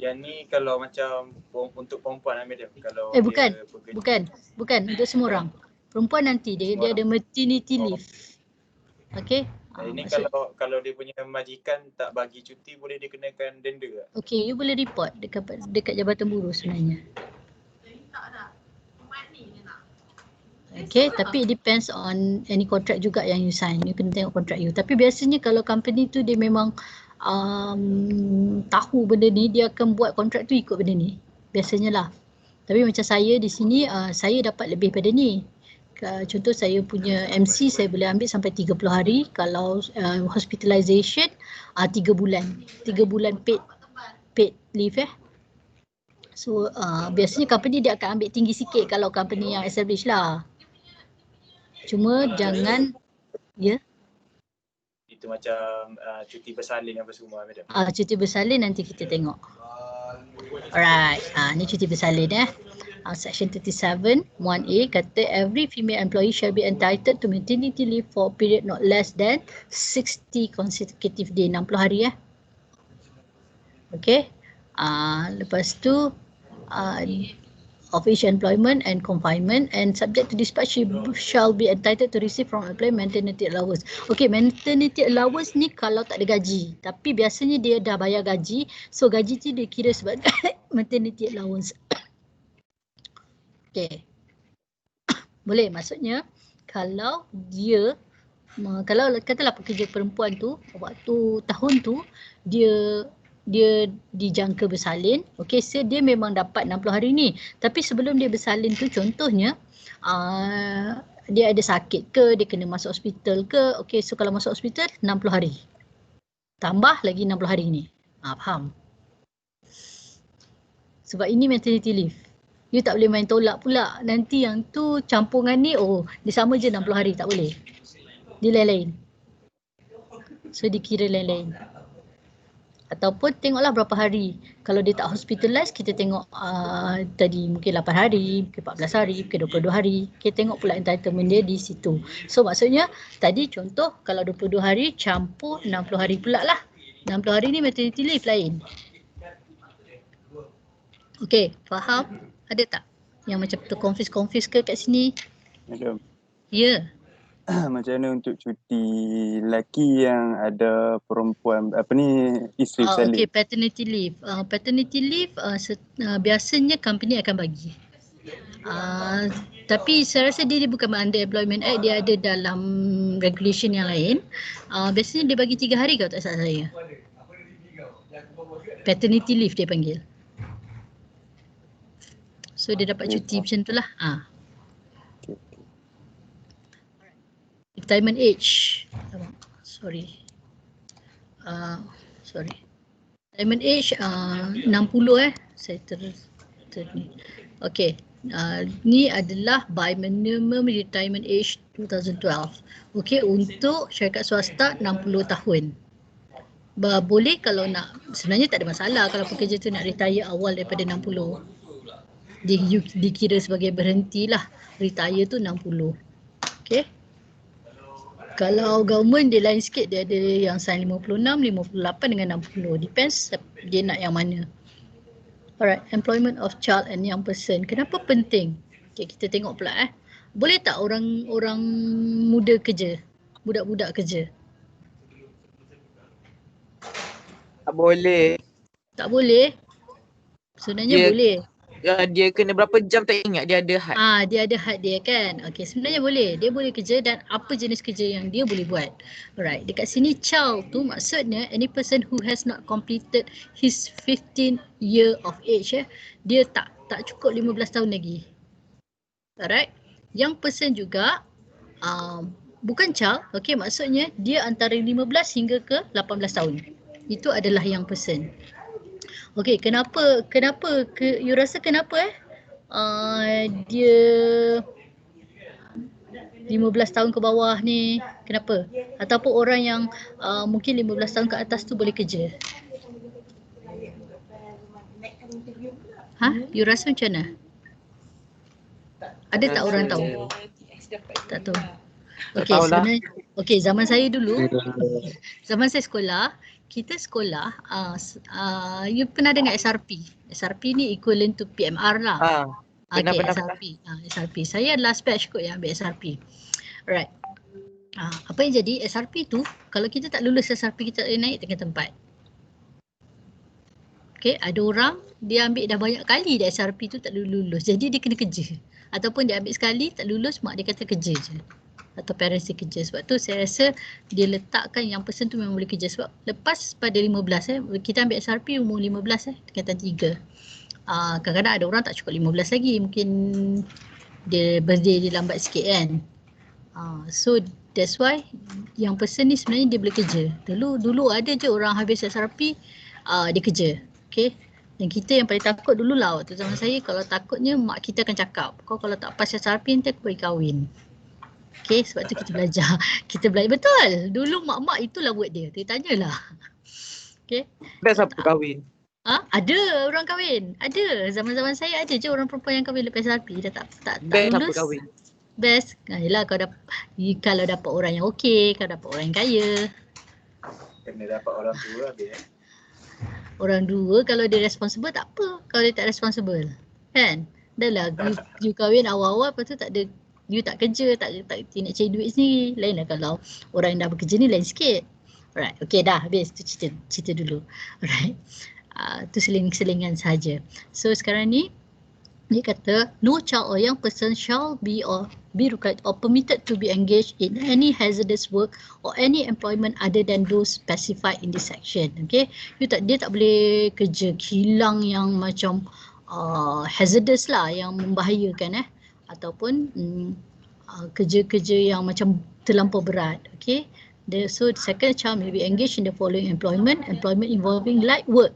Yang ni kalau macam untuk perempuan lah madam. Kalau bukan. dia bekerja. Bukan untuk semua orang. Perempuan nanti dia ada maternity leave. Okey. Ini kalau dia punya majikan tak bagi cuti, boleh dikenakan denda tak? Okey, you boleh report dekat Jabatan Buruh sebenarnya. Okay, tapi it depends on any contract juga yang you sign. You kena tengok contract you. Tapi biasanya kalau company tu dia memang tahu benda ni, dia akan buat kontrak tu ikut benda ni. Biasanya lah. Tapi macam saya di sini, saya dapat lebih pada ni. Contoh saya punya MC, saya boleh ambil sampai 30 hari. Kalau hospitalization, 3 bulan. 3 bulan paid leave So biasanya company dia akan ambil tinggi sikit kalau company yang established lah. Cuma jangan Itu macam cuti bersalin apa semua madam. Cuti bersalin nanti kita tengok. Alright, ni cuti bersalin Section 37 1A kata every female employee shall be entitled to maternity leave for a period not less than 60 consecutive day, 60 hari Okay. Lepas tu of each employment and confinement and subject to dispatch, she shall be entitled to receive from employer maternity allowance. Okay, maternity allowance ni kalau tak ada gaji. Tapi biasanya dia dah bayar gaji. So gaji tu dia kira sebagai maternity allowance. Okay. Boleh, maksudnya kalau dia, kalau katalah pekerja perempuan tu waktu tahun tu dia dijangka bersalin, okey, so dia memang dapat 60 hari ni. Tapi sebelum dia bersalin tu contohnya dia ada sakit ke, dia kena masuk hospital ke, okey, so kalau masuk hospital 60 hari. Tambah lagi 60 hari ni. Faham? Sebab ini maternity leave. You tak boleh main tolak pula. Nanti yang tu campungan ni, dia sama je 60 hari, tak boleh. Dia lain-lain. So dikira lain-lain. Ataupun tengoklah berapa hari. Kalau dia tak hospitalized, kita tengok tadi mungkin 8 hari, mungkin 14 hari, mungkin 22 hari. Kita tengok pula entitlement dia di situ. So maksudnya tadi contoh kalau 22 hari campur 60 hari pula lah. 60 hari ni maternity leave lain. Okey, faham? Ada tak yang macam terkonfuse ke kat sini? Madam. Ya. Macam mana untuk cuti lelaki yang ada perempuan isteri bersalin? Okay, paternity leave. Paternity leave biasanya company akan bagi. Tapi saya rasa dia bukan under Employment Act, dia ada dalam regulation yang lain. Biasanya dia bagi 3 hari kalau tak salah saya. Paternity leave dia panggil. So dia dapat cuti macam tu lah. Retirement age. Sorry. Retirement age 60 saya ni. Okey. Ni adalah by minimum retirement age 2012. Okey, untuk syarikat swasta 60 tahun. Boleh kalau nak, sebenarnya tak ada masalah kalau pekerja tu nak retire awal daripada 60. Dikira sebagai berhenti lah. Retire tu 60. Okey. Kalau government dia lain sikit, dia ada yang sign 56, 58 dengan 60. Depends dia nak yang mana. Alright, employment of child and young person. Kenapa penting? Okay, kita tengok pula Boleh tak orang muda kerja? Budak-budak kerja? Tak boleh. Tak boleh? Sebenarnya boleh. Dia kena berapa jam tak ingat, dia ada had. Dia ada had dia kan. Okey, sebenarnya boleh. Dia boleh kerja dan apa jenis kerja yang dia boleh buat. Alright, dekat sini child tu maksudnya any person who has not completed his 15 year of age dia tak cukup 15 tahun lagi. Alright. Young person juga bukan child, okey, maksudnya dia antara 15 hingga ke 18 tahun. Itu adalah young person. Okey, kenapa you rasa kenapa dia 15 tahun ke bawah ni, kenapa? Ataupun orang yang mungkin 15 tahun ke atas tu boleh kerja? You rasa macam mana? Ada tak orang tahu? Tak tahu. Okey, sebenarnya zaman saya dulu, zaman saya sekolah, kita sekolah you pernah dengar SRP. SRP ni equivalent to PMR lah. Pernah. SRP. Saya last batch kot yang ambil SRP. Alright. Apa yang jadi SRP tu, kalau kita tak lulus SRP kita naik tingkat tempat. Okay, ada orang dia ambil dah banyak kali dah SRP tu tak lulus. Jadi dia kena kerja. Ataupun dia ambil sekali tak lulus, mak dia kata kerja je. Atau parents dia kerja. Sebab tu saya rasa dia letakkan yang person tu memang boleh kerja. Sebab lepas pada 15 kita ambil SRP umur 15 tingkatan 3. Kadang-kadang ada orang tak cukup 15 lagi. Mungkin dia birthday dia lambat sikit kan. So that's why yang person ni sebenarnya dia boleh kerja. Dulu ada je orang habis SRP dia kerja. Okay. Dan kita yang paling takut dulu lah waktu zaman saya, kalau takutnya mak kita akan cakap, kau kalau tak pas SRP nanti aku bagi kahwin. Okay, sebab tu kita belajar. Betul. Dulu mak-mak itulah buat dia. Dia tanyalah. Okay. Best apa kahwin? Ada orang kahwin. Ada. Zaman-zaman saya ada je orang perempuan yang kahwin lepas SRP. Dah tak Best lulus. apa kahwin? Best. Yelah kalau dapat orang yang okey, kalau dapat orang yang kaya. Kena dapat orang tua habis. Orang dua kalau dia responsible tak apa. Kalau dia tak responsible. Kan? Dah lah you kahwin awal-awal lepas tu tak ada, you tak kerja, tak nak cari duit sendiri. Lain lah kalau orang yang dah bekerja ni lain sikit. Alright, okay dah habis tu cerita dulu. Alright. Tu seling-selingan saja. So sekarang ni dia kata no child or young person shall be required or permitted to be engaged in any hazardous work or any employment other than those specified in this section. Okay, dia tak boleh kerja kilang yang macam hazardous lah, yang membahayakan ataupun kerja-kerja yang macam terlampau berat. Okay, so the second child may be engaged in the following employment involving light work.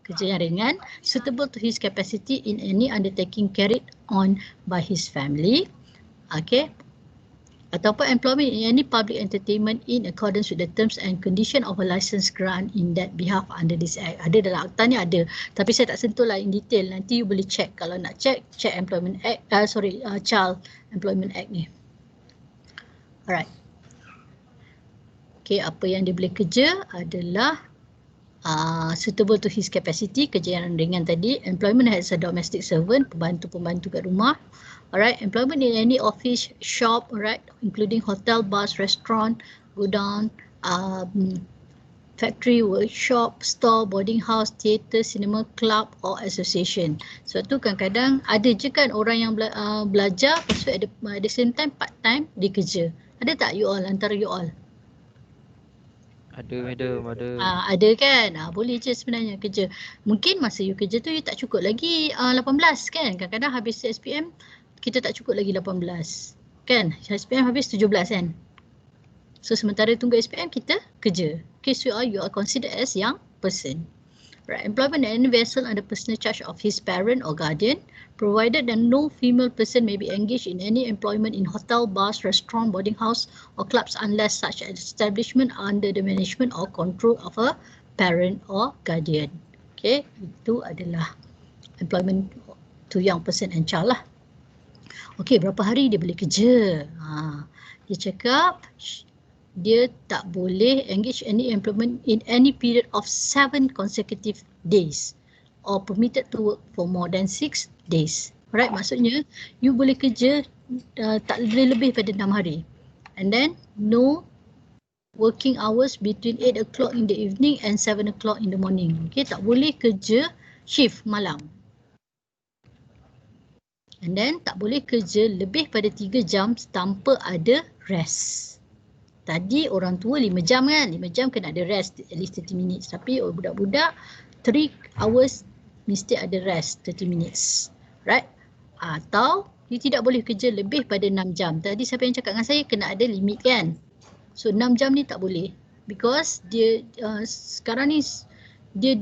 Kerja yang ringan, suitable to his capacity in any undertaking carried on by his family. Okay. Ataupun employment in any public entertainment in accordance with the terms and condition of a license grant in that behalf under this act. Ada dalam akta ni ada. Tapi saya tak sentuh lah in detail. Nanti you boleh check. Kalau nak check Employment Act, Child Employment Act ni. Alright. Okay, apa yang dia boleh kerja adalah suitable to his capacity, kerja yang ringan tadi. Employment as a domestic servant, pembantu-pembantu kat rumah. Alright, employment in any office, shop, alright, including hotel, bars, restaurant, godown, factory, workshop, store, boarding house, theatre, cinema, club or association. Sebab tu kadang-kadang ada je kan orang yang belajar, lepas tu at the same time part time dia kerja. Ada tak you all, antara you all? Ada madam, ada. Ada kan? Boleh je sebenarnya kerja. Mungkin masa you kerja tu you tak cukup lagi 18 kan? Kadang-kadang habis SPM kita tak cukup lagi 18 kan? SPM habis 17 kan? So sementara tunggu SPM kita kerja. Okay, so you are considered as young person. Right, employment in any vessel under personal charge of his parent or guardian, provided that no female person may be engaged in any employment in hotel, bars, restaurant, boarding house or clubs unless such an establishment under the management or control of a parent or guardian. Okay, itu adalah employment to young person and child lah. Okay, berapa hari dia boleh kerja? Dia cakap dia tak boleh engage any employment in any period of 7 consecutive days or permitted to work for more than 6 days. Right, maksudnya you boleh kerja tak boleh lebih pada 6 hari. And then no working hours between 8 o'clock in the evening and 7 o'clock in the morning. Okay, tak boleh kerja shift malam. And then tak boleh kerja lebih pada 3 jam tanpa ada rest. Tadi orang tua 5 jam kan, 5 jam kena ada rest at least 30 minutes. Tapi budak-budak 3 hours mesti ada rest 30 minutes. Right? Atau you tidak boleh kerja lebih pada 6 jam. Tadi siapa yang cakap dengan saya kena ada limit kan. So 6 jam ni tak boleh. Because dia sekarang ni dia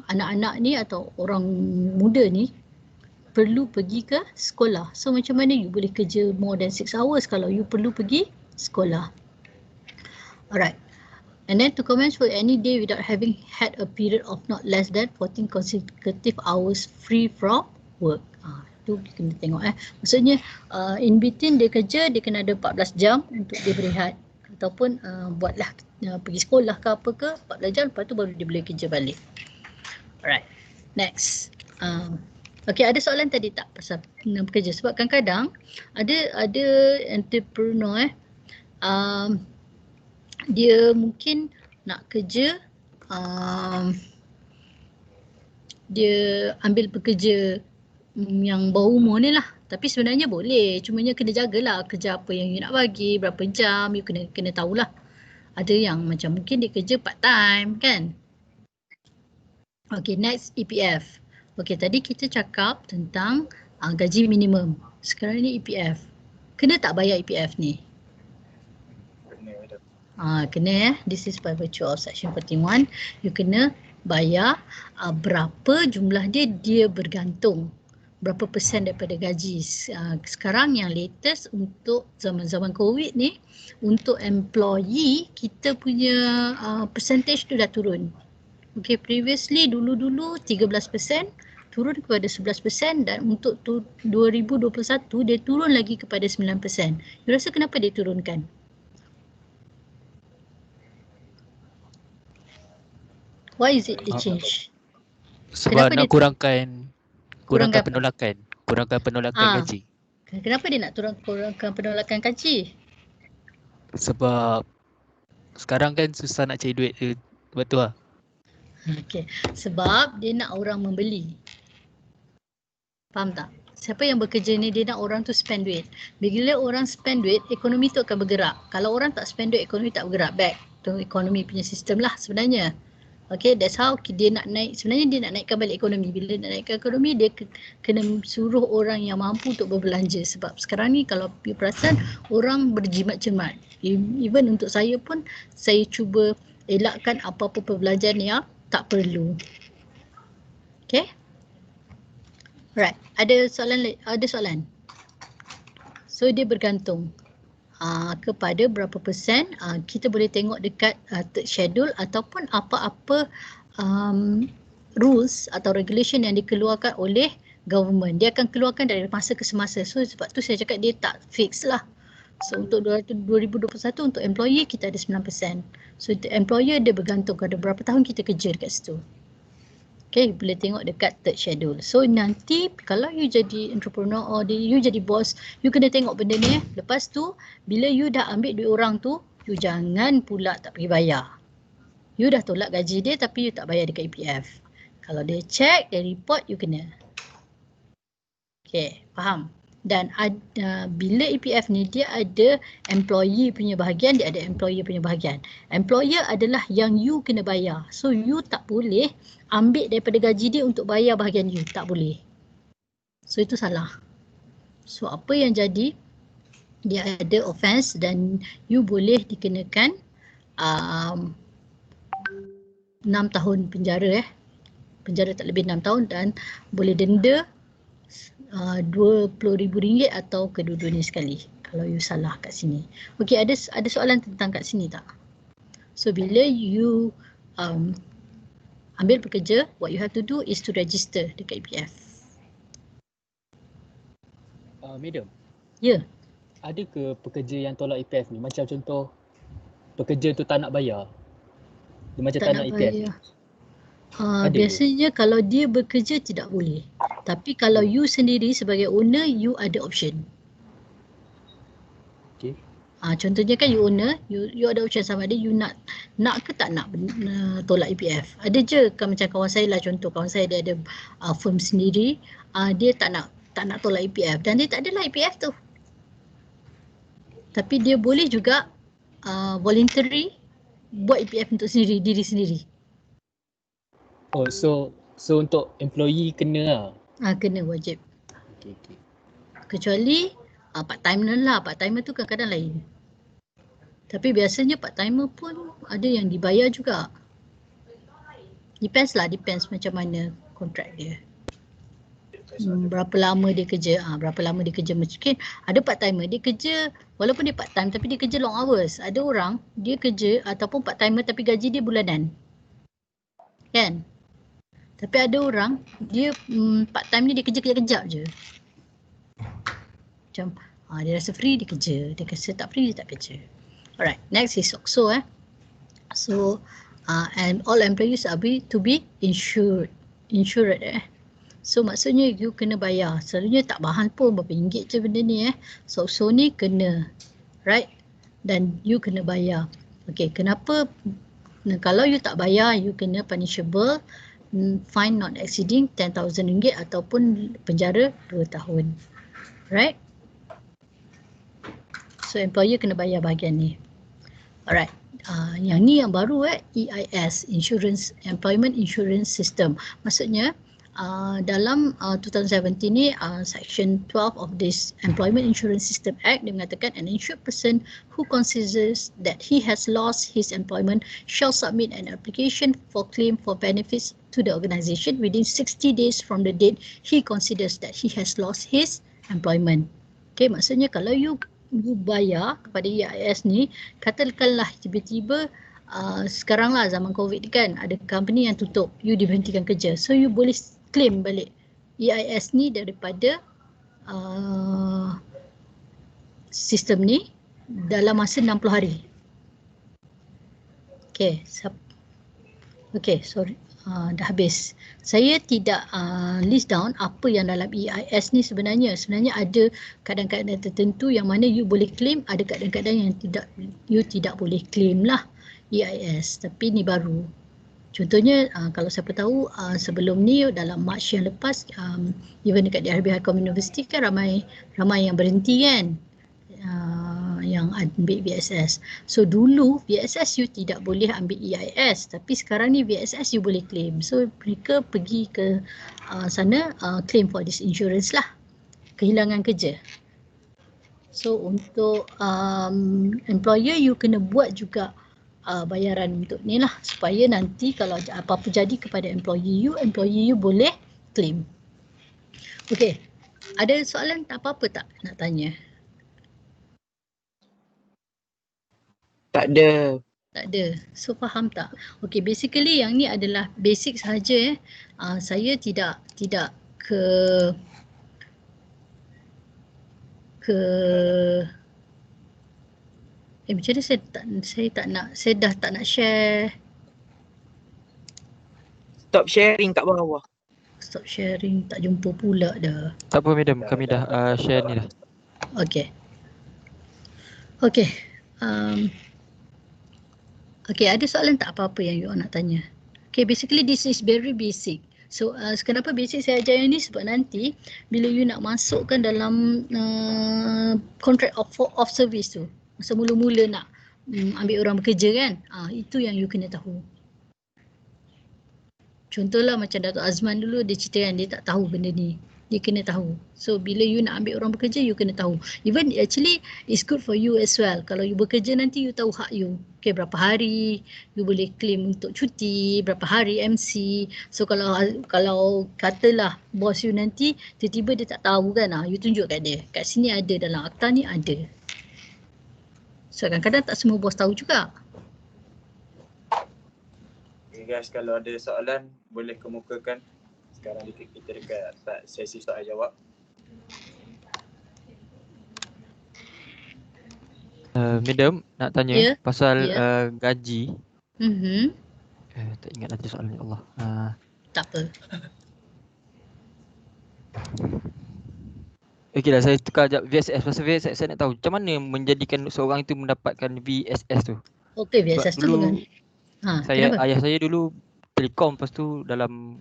anak-anak ni atau orang muda ni perlu pergi ke sekolah. So macam mana you boleh kerja more than 6 hours kalau you perlu pergi sekolah. Alright. And then to commence for any day without having had a period of not less than 14 consecutive hours free from work. Tu kena tengok Maksudnya in between dia kerja, dia kena ada 14 jam untuk dia berehat. Ataupun buatlah pergi sekolah ke apa ke 14 jam, lepas tu baru dia boleh kerja balik. Alright, next. Okay, ada soalan tadi tak pasal bekerja? Sebab kadang-kadang ada entrepreneur dia mungkin nak kerja, dia ambil pekerja yang bawah umur ni lah. Tapi sebenarnya boleh, cumanya kena jagalah kerja apa yang you nak bagi, berapa jam, you kena tahulah. Ada yang macam mungkin dia kerja part time kan. Okay, next EPF. Okay, tadi kita cakap tentang gaji minimum. Sekarang ni EPF. Kena tak bayar EPF ni? Kena This is by virtue of section 41. You kena bayar berapa jumlah dia bergantung. Berapa persen daripada gaji. Sekarang yang latest untuk zaman-zaman COVID ni, untuk employee kita punya percentage tu dah turun. Okay, previously dulu 13% turun kepada 11% dan untuk 2021 dia turun lagi kepada 9%. You rasa kenapa dia turunkan? Why is it the change? Sebab nak kurangkan penolakan gaji. Kenapa dia nak kurangkan penolakan gaji? Sebab sekarang kan susah nak cari duit, betul lah. Okay, sebab dia nak orang membeli. Faham tak? Siapa yang bekerja ni dia nak orang tu spend duit. Bila orang spend duit, ekonomi tu akan bergerak. Kalau orang tak spend duit, ekonomi tak bergerak. Back to ekonomi punya sistem lah sebenarnya. Okay, that's how dia nak naik. Sebenarnya dia nak naikkan balik ekonomi. Bila nak naikkan ekonomi, dia kena suruh orang yang mampu untuk berbelanja. Sebab sekarang ni kalau you perasan, orang berjimat-jimat. Even untuk saya pun, saya cuba elakkan apa-apa perbelanjaan yang tak perlu. Okay. Right. Ada soalan? So dia bergantung kepada berapa persen. Kita boleh tengok dekat third schedule ataupun apa-apa rules atau regulation yang dikeluarkan oleh government. Dia akan keluarkan dari masa ke semasa. So sebab tu saya cakap dia tak fix lah. So untuk 2021 untuk employee kita ada 9%. So employer dia bergantung pada berapa tahun kita kerja dekat situ. Okay, boleh tengok dekat third schedule. So nanti kalau you jadi entrepreneur or you jadi boss, you kena tengok benda ni. Lepas tu bila you dah ambil duit orang tu, you jangan pula tak pergi bayar. You dah tolak gaji dia tapi you tak bayar dekat EPF. Kalau dia check, dia report, you kena. Okay, faham? Dan bila EPF ni dia ada employee punya bahagian, dia ada employer punya bahagian. Employer adalah yang you kena bayar. So you tak boleh ambil daripada gaji dia untuk bayar bahagian you. Tak boleh. So itu salah. So apa yang jadi, dia ada offense dan you boleh dikenakan 6 tahun penjara penjara tak lebih 6 tahun dan boleh denda RM20,000 atau kedua-duanya sekali kalau you salah kat sini. Okey, ada soalan tentang kat sini tak? So bila you ambil pekerja, what you have to do is to register dekat EPF. Madam. Ya. Ada ke pekerja yang tolak EPF ni? Macam contoh pekerja tu tak nak bayar. Dia macam tak nak EPF. Biasanya kalau dia bekerja tidak boleh. Tapi kalau you sendiri sebagai owner, you ada option. Okay. Contohnya kan you owner, you ada option sama ada you nak ke tak nak tolak EPF. Ada je kan macam kawan saya lah, contoh kawan saya dia ada firm sendiri, dia tak nak tolak EPF dan dia tak adalah EPF tu. Tapi dia boleh juga voluntary buat EPF untuk diri sendiri. Oh, so untuk employee kena lah? Kena, wajib. Okay. Kecuali part timer lah, part timer tu kadang-kadang lain. Tapi biasanya part timer pun ada yang dibayar juga. Depends macam mana kontrak dia. Berapa lama dia kerja, mungkin ada part timer dia kerja walaupun dia part time tapi dia kerja long hours. Ada orang dia kerja ataupun part timer tapi gaji dia bulanan. Kan? Tapi ada orang dia part time ni dia kerja kejap-kejap je. Macam dia rasa free, dia kerja. Dia rasa tak free, dia tak kerja. Alright, next is OXO. So, and all employees are to be insured. So maksudnya you kena bayar. Selalunya tak mahal pun, berapa ringgit je benda ni So ni kena, right? Dan you kena bayar. Okay, kenapa? Kalau you tak bayar, you kena punishable, fine not exceeding RM10,000 ataupun penjara 2 tahun. Right? So employer kena bayar bahagian ni. Alright. Yang ni yang baru EIS, Employment Insurance System. Maksudnya dalam 2017 ni Section 12 of this Employment Insurance System Act, dia mengatakan an insured person who considers that he has lost his employment shall submit an application for claim for benefits to the organisation within 60 days from the date he considers that he has lost his employment. Okay, maksudnya kalau you bayar kepada EIS ni, katakanlah tiba-tiba sekarang lah zaman COVID kan, ada company yang tutup, you diberhentikan kerja. So you boleh claim balik EIS ni daripada sistem ni dalam masa 60 hari. Okay, sorry. Dah habis. Saya tidak list down apa yang dalam EIS ni sebenarnya. Sebenarnya ada kadang-kadang tertentu yang mana you boleh claim, ada kadang-kadang yang you tidak boleh claim lah EIS. Tapi ni baru. Contohnya kalau siapa tahu sebelum ni dalam March yang lepas, even dekat di RBI High University kan ramai yang berhenti kan. Yang ambil VSS. So dulu VSS you tidak boleh ambil EIS, tapi sekarang ni VSS you boleh claim. So mereka pergi ke sana claim for this insurance lah, kehilangan kerja. So untuk employer you kena buat juga bayaran untuk ni lah, supaya nanti kalau apa-apa jadi kepada employee you boleh claim. Okay, ada soalan apa-apa tak nak tanya? Tak ada. Tak ada. So faham tak? Okay, basically yang ni adalah basic sahaja. Saya tidak macam mana saya dah tak nak share. Stop sharing kat bawah. Stop sharing, tak jumpa pula dah. Tak apa madam, kami dah share ni dah. Okay. Okay, ada soalan tak apa-apa yang you nak tanya? Okay, basically this is very basic. So, kenapa basic saya ajar yang ni? Sebab nanti bila you nak masukkan dalam contract of service tu, masa mula-mula nak ambil orang bekerja kan, itu yang you kena tahu. Contohlah macam Datuk Azman dulu, dia cerita kan dia tak tahu benda ni. Dia kena tahu. So bila you nak ambil orang bekerja, you kena tahu. Even actually it's good for you as well. Kalau you bekerja nanti you tahu hak you. Okay, berapa hari you boleh claim untuk cuti, berapa hari MC. So kalau katalah bos you nanti tiba-tiba dia tak tahu kan, you tunjuk kat dia. Kat sini ada, dalam akta ni ada. So kadang-kadang tak semua bos tahu juga. Okay guys, kalau ada soalan boleh kemukakan. Sekarang kita dekat sesi soal jawab. Madam, nak tanya pasal gaji. Tak ingat nanti soalan, ya Allah. Tak apa. Okey dah, saya tukar sekejap VSS. Pasal VSS saya nak tahu macam mana menjadikan seorang itu mendapatkan VSS tu. Okey, VSS tu dengan ayah saya dulu telekom, lepas tu dalam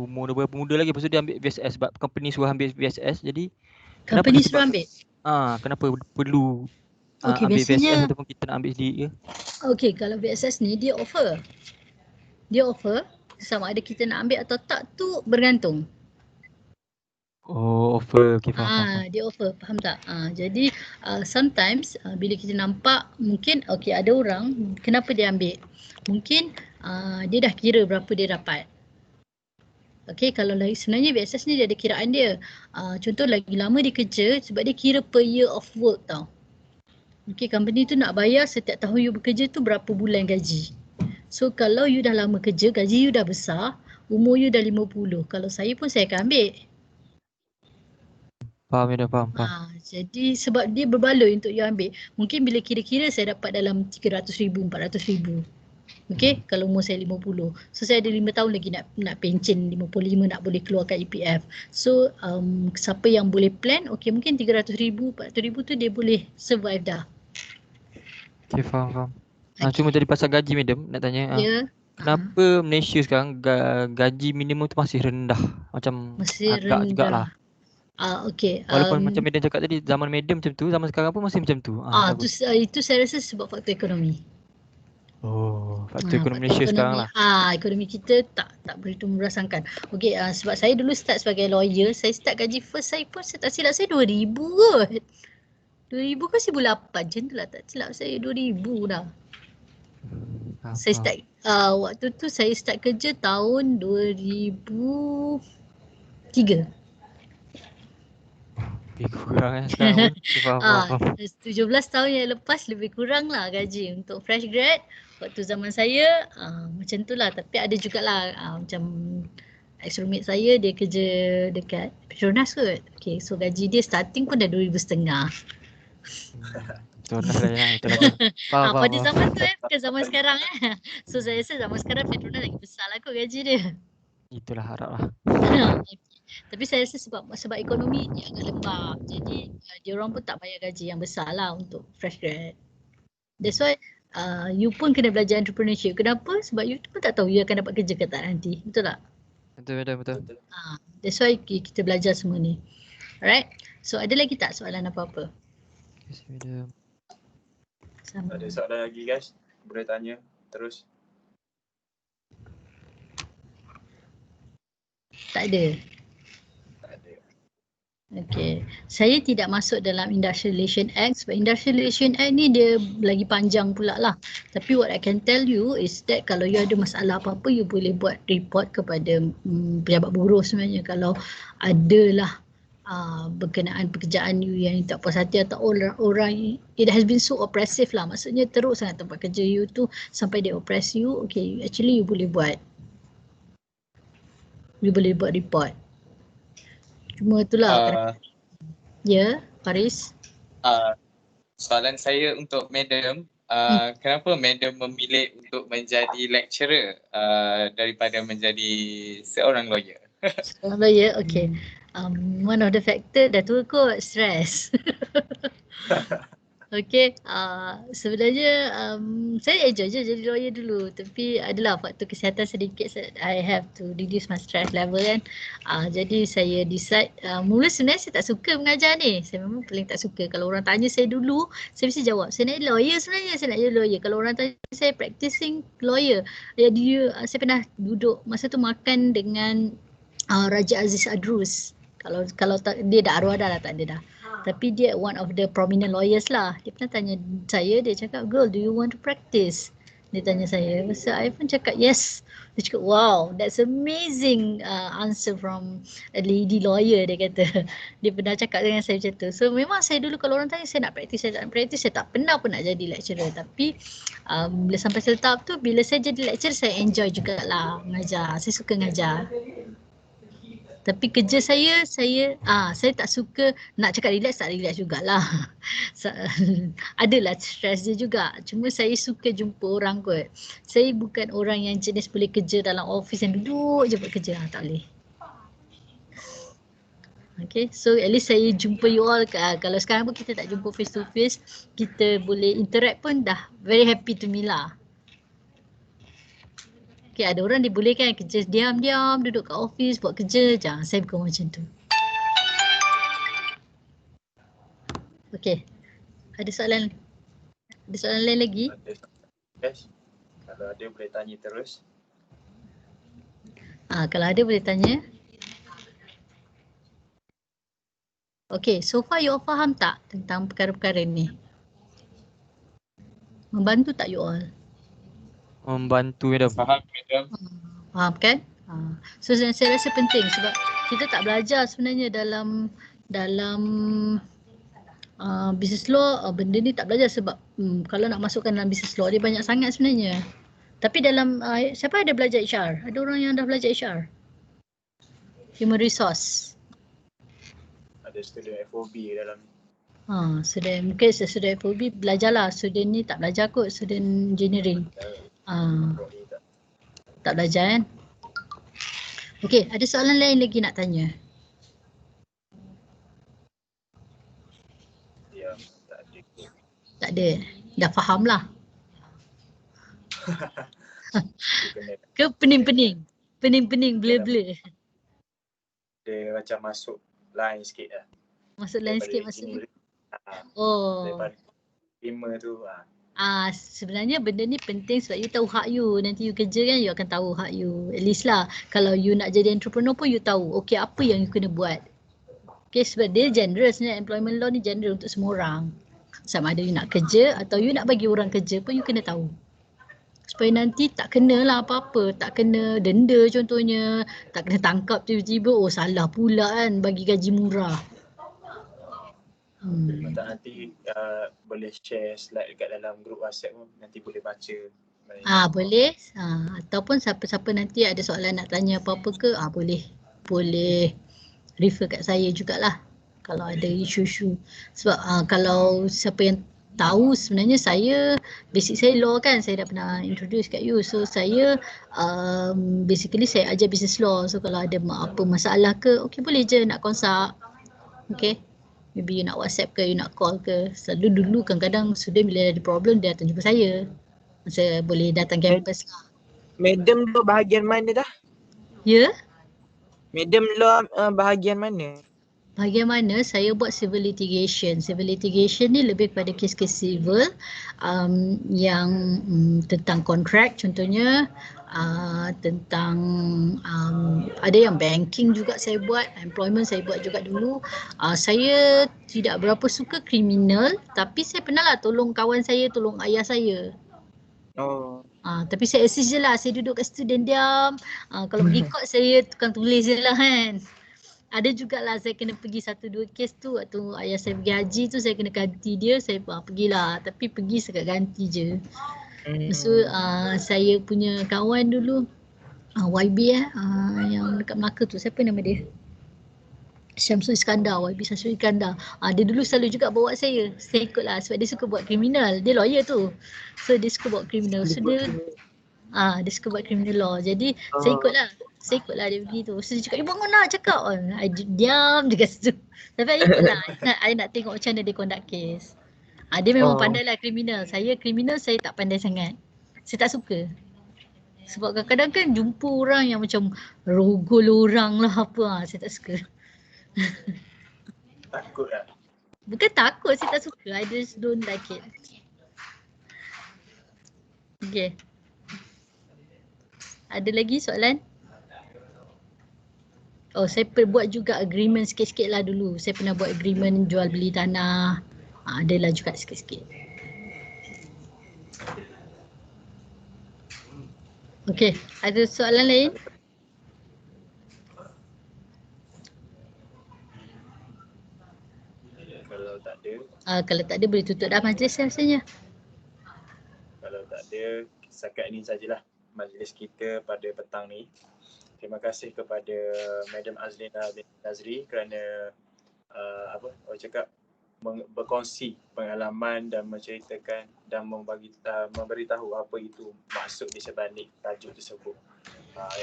umur berapa muda lagi, lepas tu dia ambil VSS sebab company suruh ambil VSS. Jadi company suruh ambil? Kenapa perlu ambil biasanya, VSS ataupun kita nak ambil sendiri ke? Okey, kalau VSS ni dia offer. Sama ada kita nak ambil atau tak tu bergantung. Oh, offer. Okay, faham. Dia offer, faham tak? Jadi sometimes bila kita nampak mungkin ada orang kenapa dia ambil? Mungkin dia dah kira berapa dia dapat. Okay, kalau sebenarnya VSS ni dia ada kiraan dia. Contoh lagi lama dia kerja sebab dia kira per year of work tau. Okay, company tu nak bayar setiap tahun you bekerja tu berapa bulan gaji. So kalau you dah lama kerja, gaji you dah besar, umur you dah 50. Kalau saya pun saya akan ambil. Faham madam, faham. Jadi sebab dia berbaloi untuk you ambil. Mungkin bila kira-kira saya dapat dalam 300,000, 400,000. Okay, kalau umur saya 50. So saya ada 5 tahun lagi nak pencen 55 nak boleh keluarkan EPF. So siapa yang boleh plan, okay mungkin 300,000, 400,000 tu dia boleh survive dah. Okay, faham. Cuma tadi pasal gaji madam nak tanya. Kenapa Malaysia sekarang gaji minimum tu masih rendah? Macam masih agak rendah jugalah. Okay. Walaupun macam madam cakap tadi, zaman madam macam tu, zaman sekarang pun masih macam tu. Itu saya rasa sebab faktor ekonomi. Faktor ekonomi Malaysia sekarang lah. Ekonomi kita tak begitu merasakan. Okey, sebab saya dulu start sebagai lawyer, saya start gaji first saya pun saya tak silap saya 2,000 kot. 2,000 ke 1,800 macam tu lah, tak silap saya 2,000 dah. Saya start waktu tu saya start kerja tahun 2003. Lebih kurang sekarang pun. 17 tahun yang lepas lebih kurang lah gaji untuk fresh grad. Waktu zaman saya macam tu lah, tapi ada jugalah macam ex-roommate saya dia kerja dekat Petronas kot. Okay, so gaji dia starting pun dah 2,500. Petronas lah ya, betul lagi. Pada zaman tu bukan zaman sekarang So saya rasa zaman sekarang Petronas lagi besar lah kot gaji dia. Itulah harap lah. Tapi saya rasa sebab ekonomi dia agak lembab. Jadi dia orang pun tak bayar gaji yang besar lah untuk fresh grad. That's why you pun kena belajar entrepreneurship. Kenapa? Sebab you pun tak tahu you akan dapat kerja ke tak nanti. Betul tak? Betul. That's why kita belajar semua ni. Alright. So ada lagi tak soalan apa-apa? Ada soalan lagi guys? Boleh tanya terus. Tak ada. Okay. Saya tidak masuk dalam Industrial Relation Act sebab Industrial Relation Act ni dia lagi panjang pula lah. Tapi what I can tell you is that kalau you ada masalah apa-apa, you boleh buat report kepada pejabat buruh sebenarnya. Kalau adalah berkenaan pekerjaan you yang tak puas hati atau orang it has been so oppressive lah. Maksudnya teruk sangat tempat kerja you tu sampai dia oppress you. Okay, actually you boleh buat report. Cuma itulah. Ya, Faris. Soalan saya untuk madam, kenapa madam memilih untuk menjadi lecturer daripada menjadi seorang lawyer? Seorang lawyer, okay. One of the factor dah tua kot, stress. Okay, sebenarnya saya enjoy je jadi lawyer dulu, tapi adalah faktor kesihatan sedikit, I have to reduce my stress level kan. Jadi saya decide, mula sebenarnya saya tak suka mengajar ni, saya memang paling tak suka. Kalau orang tanya saya dulu, saya mesti jawab, saya nak jadi lawyer sebenarnya, saya nak jadi lawyer. Kalau orang tanya saya practicing lawyer, saya pernah duduk masa tu makan dengan Raja Aziz Adrus. Kalau dia dah arwah dah lah, tak ada dah. Tapi dia one of the prominent lawyers lah. Dia pernah tanya saya, dia cakap, girl, do you want to practice? Dia tanya saya. So I pun cakap yes. Dia cakap, wow, that's amazing answer from a lady lawyer, dia kata. Dia pernah cakap dengan saya macam tu. So memang saya dulu kalau orang tanya saya nak practice, saya tak nak practice, saya tak pernah pun nak jadi lecturer. Tapi bila sampai tahap tu, bila saya jadi lecturer, saya enjoy jugalah mengajar. Saya suka mengajar. Tapi kerja saya tak suka, nak cakap relax tak relax jugalah. Adalah stress dia juga. Cuma saya suka jumpa orang kot. Saya bukan orang yang jenis boleh kerja dalam office yang duduk je buat kerja. Tak boleh. Okay, so at least saya jumpa you all. Kalau sekarang pun kita tak jumpa face to face, kita boleh interact pun dah very happy to me lah. Okay, ada orang dibolehkan kerja diam-diam, duduk kat office, buat kerja. Jangan, saya bukan macam tu. Okay, ada soalan lain lagi? Yes. Kalau ada boleh tanya terus. Kalau ada boleh tanya. Okay, so far you all faham tak tentang perkara-perkara ni? Membantu tak you all? Membantu madam. Faham madam. Faham kan? So saya rasa penting sebab kita tak belajar sebenarnya dalam business law, benda ni tak belajar sebab kalau nak masukkan dalam business law dia banyak sangat sebenarnya. Tapi dalam siapa ada belajar HR? Ada orang yang dah belajar HR? Human resource. ada student FOB dalam ni. Student mungkin student FOB belajarlah. Student ni tak belajar kot, student engineering. Tak belajar kan? Okey, ada soalan lain lagi nak tanya? Ya, tak ada. Tak ada. Dah faham lah. Ke pening-pening? Pening-pening, blur-blur. Dia macam masuk line sikit lah. Masuk line sikit maksudnya? Daripada 5 tu. Sebenarnya benda ni penting sebab you tahu hak you. Nanti you kerja kan, you akan tahu hak you. At least lah, kalau you nak jadi entrepreneur pun you tahu, okay, apa yang you kena buat. Okay, sebab dia generous ni, employment law ni generous untuk semua orang. Sama ada you nak kerja atau you nak bagi orang kerja pun you kena tahu. Supaya nanti tak kena lah apa-apa, tak kena denda contohnya, tak kena tangkap tiba-tiba, oh salah pula kan bagi gaji murah. Tak nanti boleh share slide dekat dalam grup WhatsApp pun, nanti boleh baca. Boleh. Ataupun siapa-siapa nanti ada soalan nak tanya apa-apa ke, boleh refer kat saya jugalah kalau ada isu-isu. Sebab kalau siapa yang tahu, sebenarnya saya, basic saya law kan, saya dah pernah introduce kat you. So saya basically saya ajar business law. So kalau ada apa masalah ke, okay boleh je nak consult. Okay, maybe you nak WhatsApp ke, you nak call ke. Selalu dulu kadang-kadang sudah bila ada problem dia datang jumpa saya. Saya boleh datang campus lah. Madam law bahagian mana dah? Ya? Madam law bahagian mana? Bahagian mana? Saya buat civil litigation. Civil litigation ni lebih kepada kes-kes civil yang tentang kontrak contohnya, tentang ada yang banking juga saya buat, employment saya buat juga dulu. Saya tidak berapa suka kriminal, tapi saya pernah lah tolong kawan saya, tolong ayah saya. Tapi saya assist je lah, saya duduk kat situ dan diam. Kalau pergi court saya tukang tulis je lah kan. Ada jugalah saya kena pergi 1-2 kes tu, waktu ayah saya pergi haji tu saya kena ganti dia, saya pergilah, tapi pergi sekat ganti je. So saya punya kawan dulu YB yang dekat Melaka tu, siapa nama dia? Syamsul Iskandar, YB Syamsul Iskandar. Dia dulu selalu juga bawa saya ikutlah sebab dia suka buat kriminal, dia lawyer tu. So dia suka buat kriminal, so dia suka buat criminal law. Jadi saya ikutlah dia pergi tu. So dia cakap, bangun lah cakap. I diam je kat situ. Tapi I ikutlah. I nak tengok macam mana dia conduct case. Dia memang pandai lah kriminal. Saya kriminal saya tak pandai sangat. Saya tak suka. Sebab kadang-kadang kan jumpa orang yang macam rogol orang lah apa. Saya tak suka. Takut lah? Bukan takut, saya tak suka. I just don't like it. Okay. Ada lagi soalan? Saya buat juga agreement sikit-sikit lah dulu. Saya pernah buat agreement jual beli tanah. Adalah juga sikit-sikit. Okay, ada soalan lain? Kalau tak ada. Kalau tak ada boleh tutup dah majlis rasanya. Kalau tak ada, setakat ini sajalah majlis kita pada petang ni. Terima kasih kepada Madam Azlina bin Nazri kerana berkongsi pengalaman dan menceritakan dan memberitahu apa itu maksud di sebalik tajuk tersebut.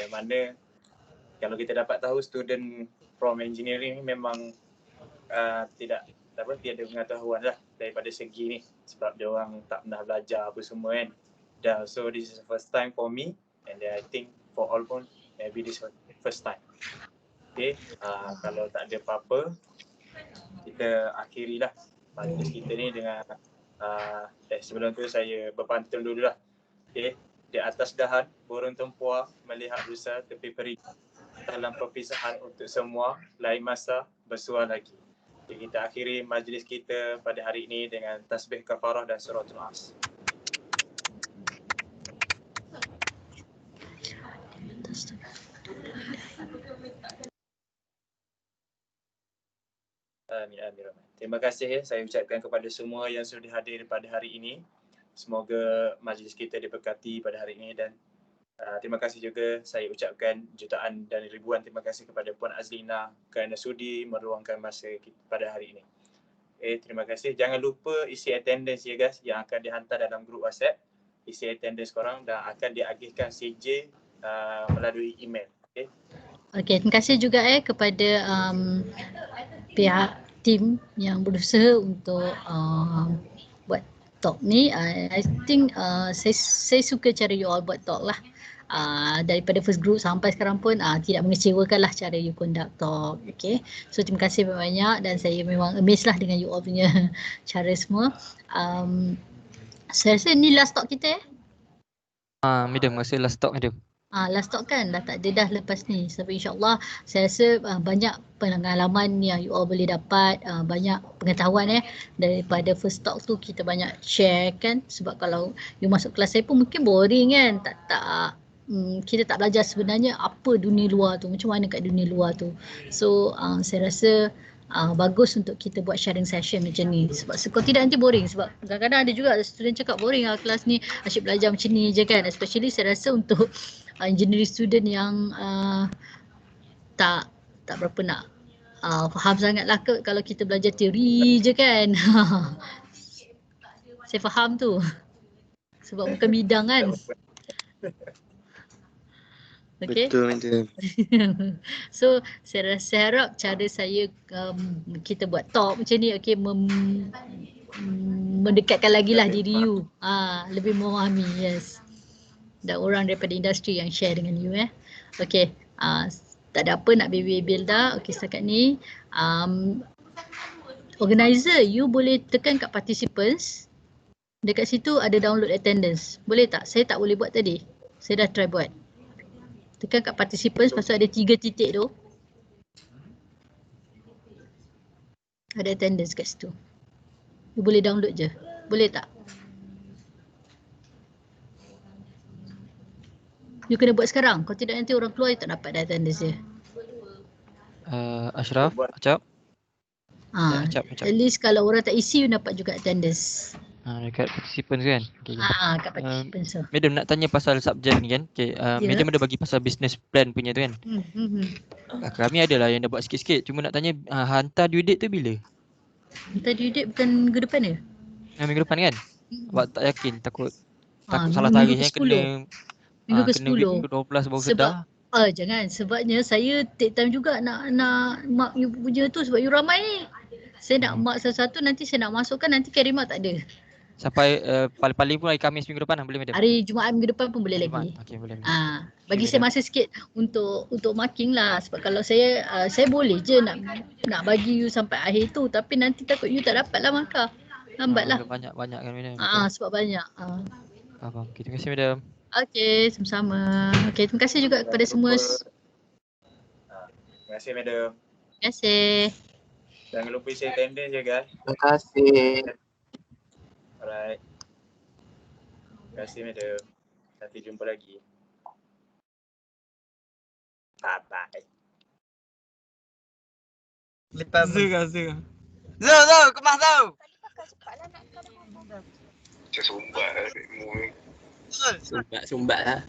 Yang mana kalau kita dapat tahu student from engineering memang tiada pengetahuan lah daripada segi ni sebab dia orang tak pernah belajar apa semua kan. So this is the first time for me and then I think for all pun maybe this first time. Okay, kalau tak ada apa-apa kita akhirilah majlis kita ni dengan sebelum tu saya berpantun dulu lah. Okay, di atas dahan burung tempua melihat rusa tepi peri dalam perpisahan untuk semua lain masa bersua lagi. Jadi kita akhiri majlis kita pada hari ini dengan tasbih kafarah dan suratul As. Amin. Terima kasih saya ucapkan kepada semua yang sudah hadir pada hari ini. Semoga majlis kita diberkati pada hari ini dan Terima kasih juga saya ucapkan jutaan dan ribuan terima kasih kepada Puan Azlina kerana sudi meluangkan masa pada hari ini. Terima kasih. Jangan lupa isi attendance ya guys yang akan dihantar dalam grup WhatsApp. Isi attendance korang dan akan diagihkan CJ melalui email. Okey, terima kasih juga kepada pihak tim yang berusaha untuk buat talk ni. I think saya suka cara you all buat talk lah. Daripada first group sampai sekarang pun tidak mengecewakan lah cara you conduct talk. Okay. So terima kasih banyak dan saya memang amazed lah dengan you all punya cara semua. Saya rasa ni last talk kita Madam, masa last talk madam. Last talk kan dah tak ada dah lepas ni. Sebab insyaAllah saya rasa banyak pengalaman yang you all boleh dapat, banyak pengetahuan daripada first talk tu kita banyak share kan. Sebab kalau you masuk kelas saya pun mungkin boring kan, kita tak belajar sebenarnya apa dunia luar tu, macam mana kat dunia luar tu. So saya rasa bagus untuk kita buat sharing session macam ni. Sebab kalau tidak nanti boring. Sebab kadang-kadang ada juga student cakap boring kelas ni, asyik belajar macam ni je kan. Especially saya rasa untuk engineering student yang tak berapa nak faham sangat lah kalau kita belajar teori je kan. Saya faham tu. Sebab bukan bidang kan. Okay. Betul. So saya harap cara saya kita buat talk macam ni mendekatkan lagi lah diri you, lebih memahami. Yes, dan orang daripada industri yang share dengan you. Okay, tak ada apa nak bil dah. Okay, setakat ni organizer you boleh tekan kat participants, dekat situ ada download attendance, boleh tak? Saya tak boleh buat tadi, saya dah try buat. Tekan kat participants, lepas tu ada 3 titik tu. Ada attendance kat situ. You boleh download je. Boleh tak? You kena buat sekarang. Kalau tidak nanti orang keluar, you tak dapat attendance je. Ashraf, Acap. Acap. At least kalau orang tak isi, you dapat juga attendance. Dekat participants kan? Okay. Kat participants tu. Madam nak tanya pasal subjek ni kan? Okay, Madam ada bagi pasal business plan punya tu kan? Kami adalah yang dah buat sikit-sikit. Cuma nak tanya hantar due date tu bila? Hantar due date bukan minggu depan ke? Minggu depan kan? Sebab tak yakin, takut salah tarikh kena minggu ke-10. Minggu ke-12 baru sedar. Jangan, sebabnya saya take time juga nak mark you punya tu sebab you ramai ni. Saya nak mark satu-satu, nanti saya nak masukkan, nanti carry mark tak ada. Sampai paling-paling pun hari Khamis minggu depan boleh madam? Hari Jumaat minggu depan pun boleh lagi. Okey, boleh. Bagi saya masa sikit untuk marking lah. Sebab kalau saya boleh je nak bagi you sampai akhir tu, tapi nanti takut you tak dapat lah markah. Lambat lah. Banyak kan madam? Sebab banyak. Faham. Okay, terima kasih madam. Okey, sama-sama. Okey, terima kasih juga kepada semua. Terima kasih madam. Terima kasih. Jangan lupa isi attendance je guys. Terima kasih. Alright. Terima kasih madam. Nanti jumpa lagi. Bye-bye. Lepas Zul. kemas tau. Sumbat Sumbat lah.